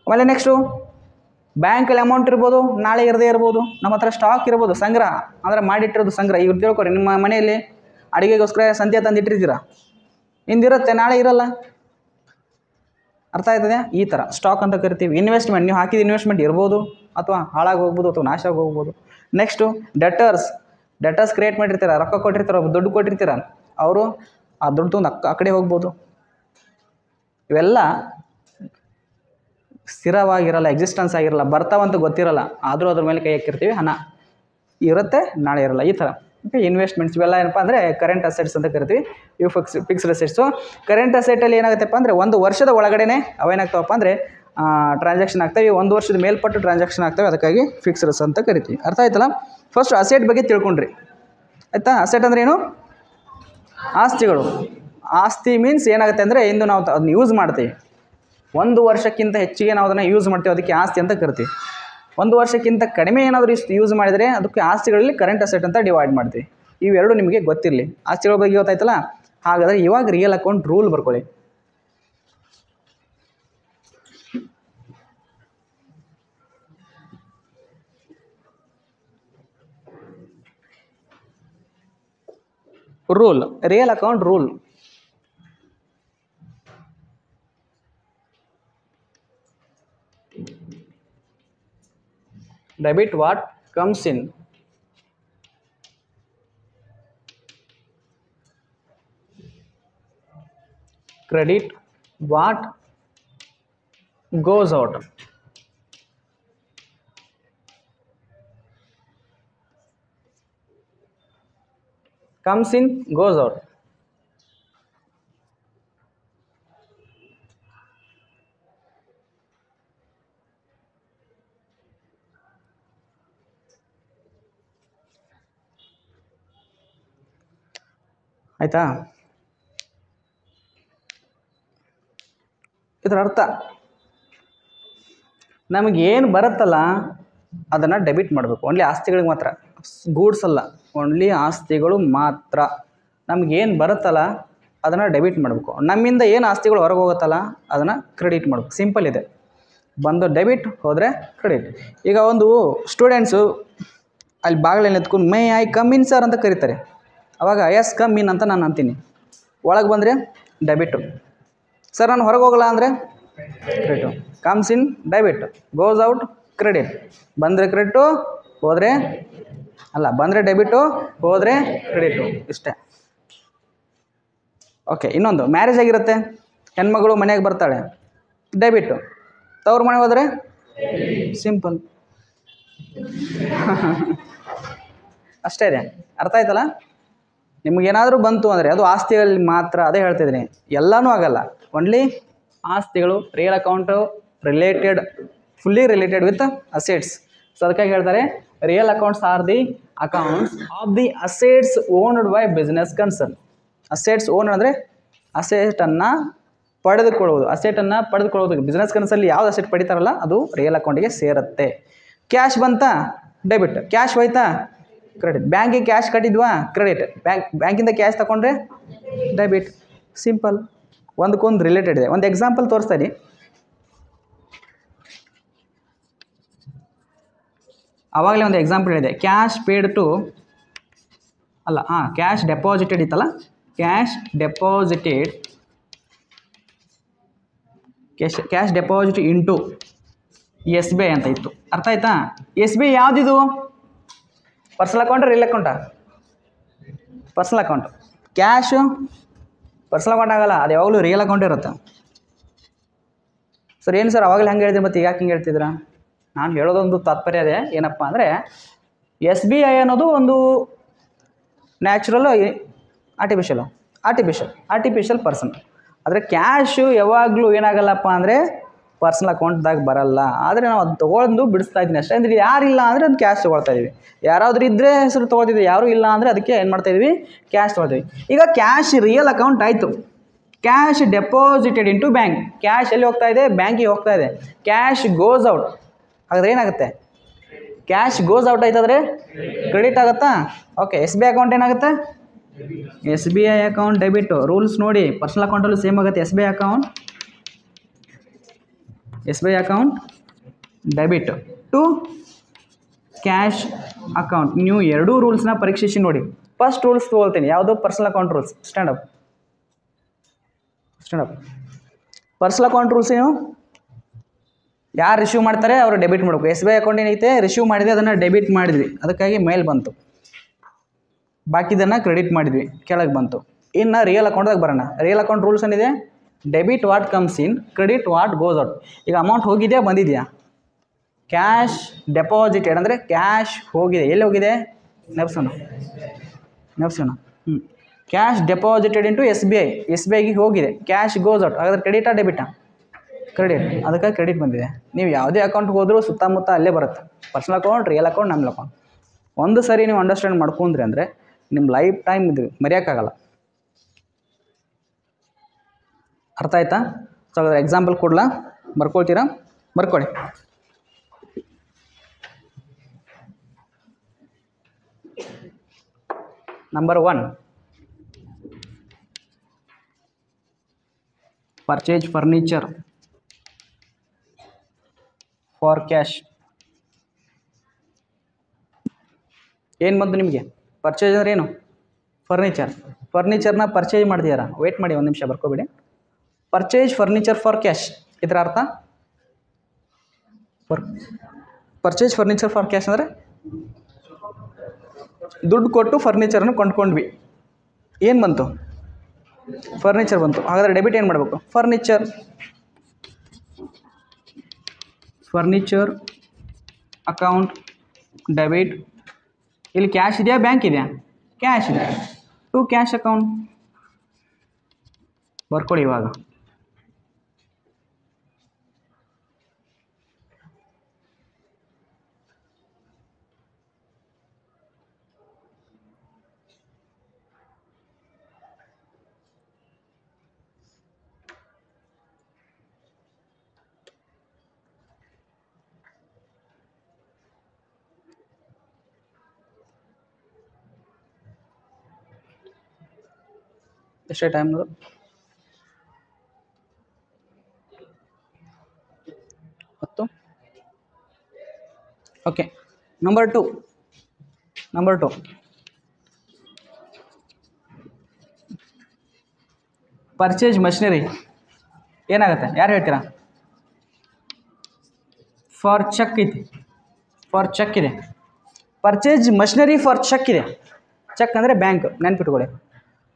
Speaker 1: ಆಮೇಲೆ ನೆಕ್ಸ್ಟು ಬ್ಯಾಂಕಲ್ಲಿ ಅಮೌಂಟ್ ಇರ್ಬೋದು, ನಾಳೆ ಇರದೇ ಇರ್ಬೋದು. ನಮ್ಮ ಹತ್ರ ಸ್ಟಾಕ್ ಇರ್ಬೋದು, ಸಂಗ್ರಹ ಅಂದರೆ ಮಾಡಿಟ್ಟಿರೋದು ಸಂಗ್ರಹ. ಇವ್ರು ತಿಳ್ಕೊರಿ, ನಿಮ್ಮ ಮನೆಯಲ್ಲಿ ಅಡುಗೆಗೋಸ್ಕರ ಸಂತೆ ತಂದಿಟ್ಟಿರ್ತೀರ, ಇಂದಿರುತ್ತೆ, ನಾಳೆ ಇರಲ್ಲ. ಅರ್ಥ ಆಯ್ತದೆ? ಈ ಥರ ಸ್ಟಾಕ್ ಅಂತ ಕರಿತೀವಿ. ಇನ್ವೆಸ್ಟ್ಮೆಂಟ್, ನೀವು ಹಾಕಿದ ಇನ್ವೆಸ್ಟ್ಮೆಂಟ್ ಇರ್ಬೋದು, ಅಥವಾ ಹಾಳಾಗಿ ಹೋಗ್ಬೋದು, ಅಥವಾ ನಾಶ ಆಗಿ ಹೋಗ್ಬೋದು. ನೆಕ್ಸ್ಟು ಡೆಟರ್ಸ್ ಕ್ರಿಯೇಟ್ ಮಾಡಿರ್ತೀರ, ರೊಕ್ಕ ಕೊಟ್ಟಿರ್ತಾರೆ, ದುಡ್ಡು ಕೊಟ್ಟಿರ್ತೀರ, ಅವರು ಆ ದುಡ್ಡು ಆ ಕಡೆ ಹೋಗ್ಬೋದು. ಇವೆಲ್ಲ ಸ್ಥಿರವಾಗಿರಲ್ಲ, ಎಕ್ಸಿಸ್ಟೆನ್ಸ್ ಆಗಿರಲ್ಲ, ಬರ್ತಾವಂತ ಗೊತ್ತಿರಲ್ಲ, ಆದರೂ ಅದ್ರ ಮೇಲೆ ಕೈ ಹಾಕಿರ್ತೀವಿ. ಹಣ ಇರುತ್ತೆ, ನಾಳೆ ಇರಲ್ಲ, ಈ ಥರ. ಓಕೆ. ಇನ್ವೆಸ್ಟ್ಮೆಂಟ್ಸ್ ಇವೆಲ್ಲ ಏನಪ್ಪ ಅಂದರೆ ಕರೆಂಟ್ ಅಸೆಟ್ಸ್ ಅಂತ ಕರಿತೀವಿ. ಇವು ಫಿಕ್ಸ್ಡ್ ಅಸೆಟ್ಸು. ಕರೆಂಟ್ ಅಸೆಟಲ್ಲಿ ಏನಾಗುತ್ತಪ್ಪ ಅಂದರೆ 1 ವರ್ಷದ ಒಳಗಡೆ ಅವೇನಾಗ್ತಾವಪ್ಪ ಅಂದರೆ ಟ್ರಾನ್ಸಾಕ್ಷನ್ ಆಗ್ತವೆ. 1 ವರ್ಷದ ಮೇಲ್ಪಟ್ಟು ಟ್ರಾನ್ಸಾಕ್ಷನ್ ಆಗ್ತವೆ, ಅದಕ್ಕಾಗಿ ಫಿಕ್ಸ್ಡ್ ಅಸೆಟ್ ಅಂತ ಕರಿತೀವಿ. ಅರ್ಥ ಆಯ್ತಲ್ಲ? ಫಸ್ಟ್ ಅಸೆಟ್ ಬಗ್ಗೆ ತಿಳ್ಕೊಂಡ್ರಿ, ಆಯಿತಾ? ಅಸೆಟ್ ಅಂದರೆ ಏನು? ಆಸ್ತಿಗಳು. ಆಸ್ತಿ ಮೀನ್ಸ್ ಏನಾಗುತ್ತೆ ಅಂದರೆ ಇಂದು ನಾವು ಅದನ್ನ ಯೂಸ್ ಮಾಡ್ತೀವಿ, 1 ವರ್ಷಕ್ಕಿಂತ ಹೆಚ್ಚಿಗೆ ನಾವು ಅದನ್ನು ಯೂಸ್ ಮಾಡ್ತೀವಿ, ಅದಕ್ಕೆ ಆಸ್ತಿ ಅಂತ ಕರಿತೀವಿ. 1 ವರ್ಷಕ್ಕಿಂತ ಕಡಿಮೆ ಏನಾದರೂ ಯೂಸ್ ಮಾಡಿದರೆ ಅದಕ್ಕೆ ಆಸ್ತಿಗಳಲ್ಲಿ ಕರೆಂಟ್ ಅಸೆಟ್ ಅಂತ ಡಿವೈಡ್ ಮಾಡ್ತೀವಿ. ಇವೆರಡು ನಿಮಗೆ ಗೊತ್ತಿರಲಿ. ಆಸ್ತಿಗಳ ಬಗ್ಗೆ ಗೊತ್ತಾಯ್ತಲ್ಲ? ಹಾಗಾದರೆ ಇವಾಗ ರಿಯಲ್ ಅಕೌಂಟ್ ರೂಲ್ ಬರ್ಕೊಳ್ಳಿ. Rule, real account rule. Debit what comes in, credit what goes out. comes in goes out. ಆಯ್ತಾ? ಇದರ ಅರ್ಥ ನಮಗೇನು ಬರುತ್ತಲ್ಲ ಅದನ್ನು ಡೆಬಿಟ್ ಮಾಡಬೇಕು. ಓನ್ಲಿ ಆಸ್ತಿಗಳಿಗೆ ಮಾತ್ರ, ಗೂಡ್ಸ್ ಅಲ್ಲ, ಓನ್ಲಿ ಆಸ್ತಿಗಳು ಮಾತ್ರ. ನಮಗೇನು ಬರುತ್ತಲ್ಲ ಅದನ್ನು ಡೆಬಿಟ್ ಮಾಡಬೇಕು. ನಮ್ಮಿಂದ ಏನು ಆಸ್ತಿಗಳು ಹೊರಗೆ ಹೋಗುತ್ತಲ್ಲ ಅದನ್ನು ಕ್ರೆಡಿಟ್ ಮಾಡಬೇಕು. ಸಿಂಪಲ್ ಇದೆ. ಬಂದು ಡೆಬಿಟ್ ಹೋದರೆ ಕ್ರೆಡಿಟ್. ಈಗ ಒಂದು ಸ್ಟೂಡೆಂಟ್ಸು ಅಲ್ಲಿ ಬಾಗಿಲಲ್ಲಿ ಎತ್ಕೊಂಡು may I come in sir ಅಂತ ಕರೀತಾರೆ. ಅವಾಗ ಎಸ್ ಕಮ್ ಇನ್ ಅಂತ ನಾನು ಅಂತೀನಿ. ಒಳಗೆ ಬಂದರೆ ಡೆಬಿಟು. ಸರ್ ನಾನು ಹೊರಗೆ ಹೋಗಲ್ಲ ಅಂದರೆ credit. Comes in debit, goes out credit. ಬಂದರೆ ಕ್ರೆಡಿಟು, ಹೋದರೆ ಅಲ್ಲ, ಬಂದರೆ ಡೆಬಿಟು, ಹೋದರೆ ಕ್ರೆಡಿಟು. ಇಷ್ಟೇ. ಓಕೆ. ಇನ್ನೊಂದು ಮ್ಯಾರೇಜ್ ಆಗಿರುತ್ತೆ, ಹೆಣ್ಮಗಳು ಮನೆಯಾಗೆ ಬರ್ತಾಳೆ, ಡೆಬಿಟು. ತವ್ರ ಮನೆಗೆ ಹೋದರೆ ಸಿಂಪಲ್. ಅಷ್ಟೇ ಇದೆ. ಅರ್ಥ ಆಯ್ತಲ್ಲ? ನಿಮಗೇನಾದರೂ ಬಂತು ಅಂದರೆ ಅದು ಆಸ್ತಿಗಳಲ್ಲಿ ಮಾತ್ರ. ಅದೇ ಹೇಳ್ತಿದ್ದೀನಿ, ಎಲ್ಲನೂ ಆಗಲ್ಲ. ಓನ್ಲಿ ಆಸ್ತಿಗಳು, real account related, fully related with assets. So ಅದಕ್ಕಾಗಿ ಹೇಳ್ತಾರೆ real accounts R the accounts of the assets owned by business concern. Assets own ಅಂದರೆ ಅಸೆಟನ್ನು ಪಡೆದುಕೊಳ್ಳುವುದು. ಅಸೆಟನ್ನು ಪಡೆದುಕೊಳ್ಳೋದು ಬಿಸ್ನೆಸ್ ಕನ್ಸಲ್ಲಿ ಯಾವ್ದು ಅಸೆಟ್ ಪಡಿತಾರಲ್ಲ ಅದು ರಿಯಲ್ ಅಕೌಂಟಿಗೆ ಸೇರುತ್ತೆ. ಕ್ಯಾಶ್ ಬಂತಾ ಡೆಬಿಟ್, ಕ್ಯಾಶ್ ಹೋಯ್ತಾ ಕ್ರೆಡಿಟ್. ಬ್ಯಾಂಕಿಗೆ ಕ್ಯಾಶ್ ಕಟ್ಟಿದ್ವಾ ಕ್ರೆಡಿಟ್, ಬ್ಯಾಂಕಿಂದ ಕ್ಯಾಶ್ ತಗೊಂಡ್ರೆ ಡೆಬಿಟ್. ಸಿಂಪಲ್. ಒಂದಕ್ಕೊಂದು ರಿಲೇಟೆಡ್ ಇದೆ. ಒಂದು ಎಕ್ಸಾಂಪಲ್ ತೋರಿಸ್ತಾ ಇದ್ದೀನಿ. ಆವಾಗಲೇ ಒಂದು ಎಕ್ಸಾಂಪಲ್ ಹೇಳಿದೆ. ಕ್ಯಾಶ್ ಪೇಡ್ ಟು ಅಲ್ಲ, ಕ್ಯಾಶ್ ಡೆಪಾಸಿಟೆಡ್ ಇತ್ತಲ್ಲ, cash deposited, cash deposit into S B I ಅಂತ ಇತ್ತು. ಅರ್ಥ ಆಯ್ತಾ? ಎಸ್ ಬಿ ಐ ಯಾವುದಿದು? ಪರ್ಸನಲ್ ಅಕೌಂಟ್, ರಿಯಲ್ ಅಕೌಂಟಾ? Personal account. Cash personal account ಆಗಲ್ಲ, ಅದು ಯಾವಾಗಲೂ ರಿಯಲ್ ಅಕೌಂಟ್ ಇರುತ್ತೆ. ಸರ್ ಏನು ಸರ್ ಅವಾಗಲೇ ಹಂಗೆ ಹೇಳಿದ್ರಿ, ಮತ್ತು ಈಗ ಯಾಕೆ ಹಿಂಗೆ ಹೇಳ್ತಿದ್ದೀರಾ? ನಾನು ಹೇಳೋದೊಂದು ತಾತ್ಪರ್ಯ ಇದೆ. ಏನಪ್ಪ ಅಂದರೆ ಎಸ್ ಬಿ ಐ ಅನ್ನೋದು ಒಂದು ನ್ಯಾಚುರಲ್, ಆರ್ಟಿಫಿಷಿಯಲ್ ಪರ್ಸನ್. ಆದರೆ ಕ್ಯಾಶು ಯಾವಾಗಲೂ ಏನಾಗಲ್ಲಪ್ಪ ಅಂದರೆ ಪರ್ಸನಲ್ ಅಕೌಂಟ್ದಾಗ ಬರಲ್ಲ. ಆದರೆ ನಾವು ಅದು ತೊಗೊಂಡು ಬಿಡಿಸ್ತಾ ಇದ್ದೀನಿ ಅಷ್ಟೇ. ಅಂದರೆ ಯಾರಿಲ್ಲ ಅಂದರೆ ಅದು ಕ್ಯಾಶ್ ತೊಗೊಳ್ತಾ ಇದ್ದೀವಿ. ಯಾರಾದರೂ ಇದ್ದರೆ ಹೆಸರು ತೊಗೊಳ್ತಿದ್ವಿ, ಯಾರೂ ಇಲ್ಲ ಅಂದರೆ ಅದಕ್ಕೆ ಏನು ಮಾಡ್ತಾಯಿದ್ವಿ, ಕ್ಯಾಶ್ ತೊಗೊಳ್ತೀವಿ. ಈಗ ಕ್ಯಾಶ್ ರಿಯಲ್ ಅಕೌಂಟ್ ಆಯಿತು. Cash deposited into bank. Cash ಎಲ್ಲಿ ಹೋಗ್ತಾ ಇದೆ? ಬ್ಯಾಂಕಿಗೆ ಹೋಗ್ತಾ ಇದೆ. Cash goes out. ಹಾಗಾದ್ರೆ ಏನಾಗುತ್ತೆ? ಕ್ಯಾಶ್ ಗೋಸ್ ಔಟ್ ಆಯ್ತಾದರೆ ಕ್ರೆಡಿಟ್ ಆಗುತ್ತಾ? Okay. S B I account ಏನಾಗುತ್ತೆ? S B I account debit. Rules ನೋಡಿ, ಪರ್ಸನಲ್ ಅಕೌಂಟಲ್ಲೂ ಸೇಮ್ ಆಗುತ್ತೆ. S B I account debit to cash account. ನೀವು ಎರಡೂ ರೂಲ್ಸ್ನ ಪರೀಕ್ಷಿಸಿ ನೋಡಿ. ಫಸ್ಟ್ ರೂಲ್ಸ್ ತೊಗೊಳ್ತೀನಿ. ಯಾವುದು? Personal account rules. Stand up. Personal account rules ಏನು? ಯಾರು ರಿಸೀವ್ ಮಾಡ್ತಾರೆ ಅವರು ಡೆಬಿಟ್ ಮಾಡಬೇಕು. ಎಸ್ ಬಿ ಐ ಅಕೌಂಟ್ ಏನೈತೆ, ರಿಸೀವ್ ಮಾಡಿದೆ, ಅದನ್ನು ಡೆಬಿಟ್ ಮಾಡಿದ್ವಿ, ಅದಕ್ಕಾಗಿ ಮೇಲ್ ಬಂತು. ಬಾಕಿದನ್ನು ಕ್ರೆಡಿಟ್ ಮಾಡಿದ್ವಿ, ಕೆಳಗೆ ಬಂತು. ಇನ್ನು ರಿಯಲ್ ಅಕೌಂಟ್ದಾಗ ಬರೋಣ. ರಿಯಲ್ ಅಕೌಂಟ್ ರೂಲ್ಸ್ ಏನಿದೆ? Debit what comes in, credit what goes out. ಈಗ ಅಮೌಂಟ್ ಹೋಗಿದೆಯಾ ಬಂದಿದೆಯಾ? ಕ್ಯಾಶ್ ಡೆಪಾಸಿಟೆಡ್ ಅಂದರೆ ಕ್ಯಾಶ್ ಹೋಗಿದೆ. ಎಲ್ಲಿ ಹೋಗಿದೆ? ನೆಪ್ಸೋಣ. Cash deposited into S B ಐಗೆ ಹೋಗಿದೆ. Cash goes out. ಹಾಗಾದ್ರೆ ಕ್ರೆಡಿಟಾ ಡೆಬಿಟಾ? ಕ್ರೆಡಿಟ್. ಅದಕ್ಕಾಗಿ ಕ್ರೆಡಿಟ್ ಬಂದಿದೆ. ನೀವು ಯಾವುದೇ ಅಕೌಂಟ್ಗೆ ಹೋದರೂ ಸುತ್ತಮುತ್ತ ಅಲ್ಲೇ ಬರುತ್ತೆ. Personal account, real account, nominal account. ಒಂದು ಸರಿ ನೀವು ಅಂಡರ್ಸ್ಟ್ಯಾಂಡ್ ಮಾಡ್ಕೊಂಡ್ರಿ ಅಂದರೆ ನಿಮ್ಮ ಲೈಫ್ ಟೈಮ್ ಇದು ಮರೆಯೋಕ್ಕಾಗಲ್ಲ. ಅರ್ಥ ಆಯ್ತಾ? ಸೊ ಅದರ ಎಕ್ಸಾಂಪಲ್ ಕೊಡ್ಲಾ? ಬರ್ಕೊಳ್ತೀರಾ? ಬರ್ಕೊಳ್ಳಿ. Number 1, purchase furniture for cash. ಏನು ಬಂತು ನಿಮಗೆ? ಪರ್ಚೇಸ್ ಅಂದ್ರೆ ಏನು? ಫರ್ನಿಚರ್ನ ಪರ್ಚೇಸ್ ಮಾಡ್ತೀರಾ? ವೇಟ್ ಮಾಡಿ ಒಂದು ನಿಮಿಷ, ಬರ್ಕೋಬೇಡಿ. ಪರ್ಚೇಸ್ ಫರ್ನಿಚರ್ ಫಾರ್ ಕ್ಯಾಶ್ ಇದರ ಅರ್ಥ ಪರ್ಚೇಸ್ ಫರ್ನಿಚರ್ ಫಾರ್ ಕ್ಯಾಶ್ ಅಂದರೆ ದುಡ್ಡು ಕೊಟ್ಟು ಫರ್ನಿಚರನ್ನು ಕೊಂಡ್ಕೊಂಡ್ವಿ, ಏನು ಬಂತು? ಫರ್ನಿಚರ್ ಬಂತು. ಹಾಗಾದರೆ ಡೆಬಿಟ್ ಏನು ಮಾಡಬೇಕು? Furniture account debit. ಇಲ್ಲಿ ಕ್ಯಾಶ್ ಇದೆಯಾ, ಬ್ಯಾಂಕ್ ಇದೆಯಾ? ಕ್ಯಾಶ್ ಇದೆ. ಟು ಕ್ಯಾಶ್ ಅಕೌಂಟ್ ಬರ್ಕೊಳ್ಳಿ. ಇವಾಗ ಎಷ್ಟೇ ಟೈಮ್? ಹತ್ತು. Okay. Number two purchase machinery ಏನಾಗುತ್ತೆ? ಯಾರು ಹೇಳ್ತೀರಾ? ಫಾರ್ ಚೆಕ್ ಇದೆ. ಪರ್ಚೇಸ್ ಮಷಿನರಿ ಫಾರ್ ಚೆಕ್ ಇದೆ. ಚೆಕ್ ಅಂದರೆ ಬ್ಯಾಂಕ್, ನೆನ್ಪಿಟ್ಕೊಳ್ಳಿ.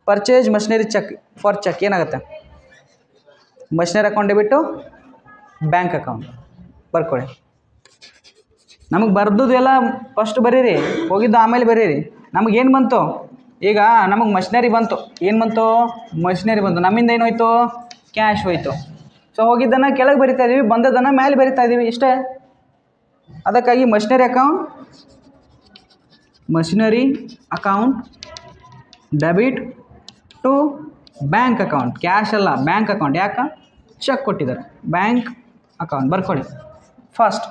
Speaker 1: Purchase machinery cheque for cheque ಏನಾಗುತ್ತೆ? Machinery account debit bank account ಬರ್ಕೊಳ್ಳಿ. ನಮಗೆ ಬರ್ದುದು ಎಲ್ಲ ಫಸ್ಟ್ ಬರೀರಿ, ಹೋಗಿದ್ದು ಆಮೇಲೆ ಬರೀರಿ. ನಮಗೇನು ಬಂತು? ಈಗ ನಮಗೆ ಮಷಿನರಿ ಬಂತು. ಏನು ಬಂತು? ಮಷಿನರಿ ಬಂತು. ನಮ್ಮಿಂದ ಏನೋಯ್ತು? ಕ್ಯಾಶ್ ಹೋಯ್ತು. ಸೊ ಹೋಗಿದ್ದನ್ನು ಕೆಳಗೆ ಬರಿತಾ ಇದ್ದೀವಿ, ಬಂದದನ್ನು ಮೇಲೆ ಬರಿತಾ ಇದ್ದೀವಿ, ಇಷ್ಟೇ. ಅದಕ್ಕಾಗಿ machinery account debit to bank account. Cash ಅಲ್ಲ, ಬ್ಯಾಂಕ್ ಅಕೌಂಟ್. ಯಾಕೆ? ಚೆಕ್ ಕೊಟ್ಟಿದ್ದಾರೆ. ಬ್ಯಾಂಕ್ ಅಕೌಂಟ್ ಬರ್ಕೊಳ್ಳಿ ಫಸ್ಟ್.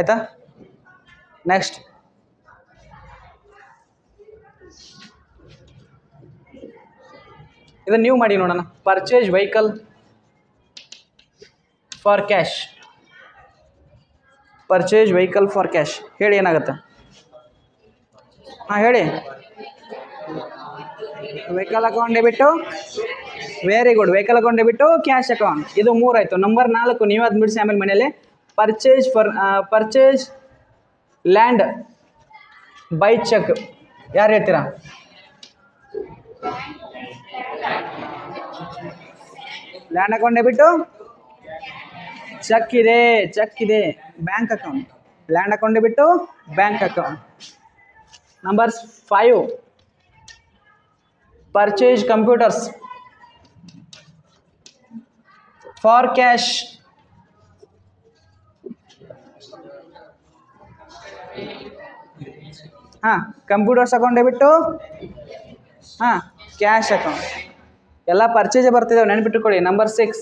Speaker 1: ಆಯಿತಾ? ನೆಕ್ಸ್ಟ್ ಇದನ್ನು ನೀವು ಮಾಡಿ ನೋಡೋಣ. Purchase vehicle for cash. ಹೇಳಿ ಏನಾಗುತ್ತೆ? ಹಾಂ ಹೇಳಿ. Vehicle account debit, very good. Vehicle account debit cash account. ಇದು 3 ಆಯಿತು. ನಂಬರ್ 4 ನೀವು ಅದು ಬಿಡಿಸಿ ಆಮೇಲೆ ಮನೇಲಿ. Purchase land by cheque. ಯಾರು ಹೇಳ್ತೀರಾ? ಲ್ಯಾಂಡ್ ಅಕೌಂಟ್ ಡೆಬಿಟ್ಟು ಚೆಕ್ ಇದೆ bank account. Land account debit bank account. Number 5 purchase computers for cash. ಹಾಂ, computers account debit cash account. ಎಲ್ಲ ಪರ್ಚೇಜೇ ಬರ್ತಿದ್ದಾವೆ, ನೆನ್ಪಿಟ್ಟುಕೊಳ್ಳಿ. Number 6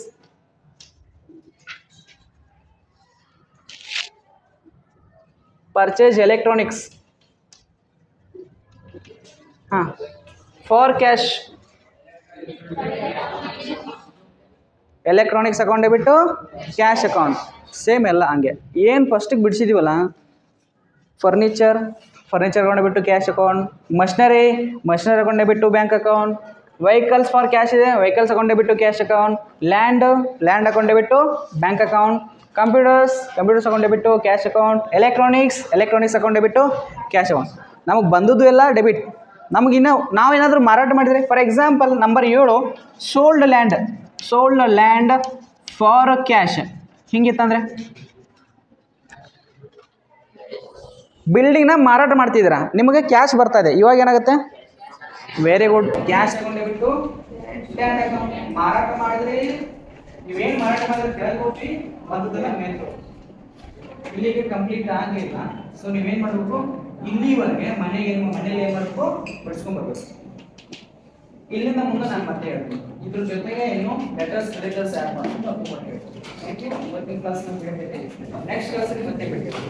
Speaker 1: purchase electronics for cash. Electronics account debit cash account. Same ಎಲ್ಲ ಹಂಗೆ. ಏನು ಫಸ್ಟಿಗೆ ಬಿಡಿಸಿದ್ದೀವಲ್ಲ, furniture account debit cash account. Machinery account debit bank account. Vehicles for cash ಇದೆ, vehicles account debit cash account. Land account debit bank account. Computers account debit cash account. Electronics account debit cash account. ನಮಗೆ ಬಂದದ್ದು ಎಲ್ಲ debit. ನಮಗಿನ್ನು ನಾವೇನಾದರೂ ಮಾರಾಟ ಮಾಡಿದರೆ, for example number 7 sold land for cash. ಹಿಂಗಿತ್ತಂದರೆ ಬಿಲ್ಡಿಂಗ್ನ ಮಾರಾಟ ಮಾಡ್ತಿದ್ದೀರಾ, ನಿಮಗೆ ಕ್ಯಾಶ್ ಬರ್ತಾ ಇದೆ. ಇವಾಗ ಏನಾಗುತ್ತೆ? Very good. Cash account debit land account. ಮಾರಾಟ ಮಾಡಿದ್ರೆ ನೀವೇನು ಮಾರಾಟ ಮಾಡಿದ್ರೆ ಕೆಳಗೆ ಹೋಗಿ ಬಂದದನ್ನ ಮೇಲೆ ಇಲ್ಲಿಗೆ ಕಂಪ್ಲೀಟ್ ಆಗಲಿಲ್ಲ. ಸೊ ನೀವೇನು ಮಾಡಬೇಕು? ಇಲ್ಲಿವರೆಗೆ ಮನೆಯಲ್ಲಿ ಏನು ಮಾಡಬೇಕು? ಬಡಿಸ್ಕೊಂಡ್ಬರ್ಬೇಕು. ಇಲ್ಲಿಂದ ಮುಂದೆ ನಾನು ಮತ್ತೆ ಹೇಳ್ತೀನಿ. ಇದ್ರ ಜೊತೆಗೆ ಏನು ಲೆಟರ್ಸ್ ಆ್ಯಡ್ ಮಾಡ್ಕೊಂಡು ಅಪ್ಲೋಡ್ ಹೇಳ್ತೀನಿ. ಓಕೆ, ಇವತ್ತಿನ ಕ್ಲಾಸ್ ನಮ್ಗೆ ಹೇಳ್ತೀನಿ. ನೆಕ್ಸ್ಟ್ ಕ್ಲಾಸಲ್ಲಿ ಮತ್ತೆ ಬಿಡ್ತೀನಿ.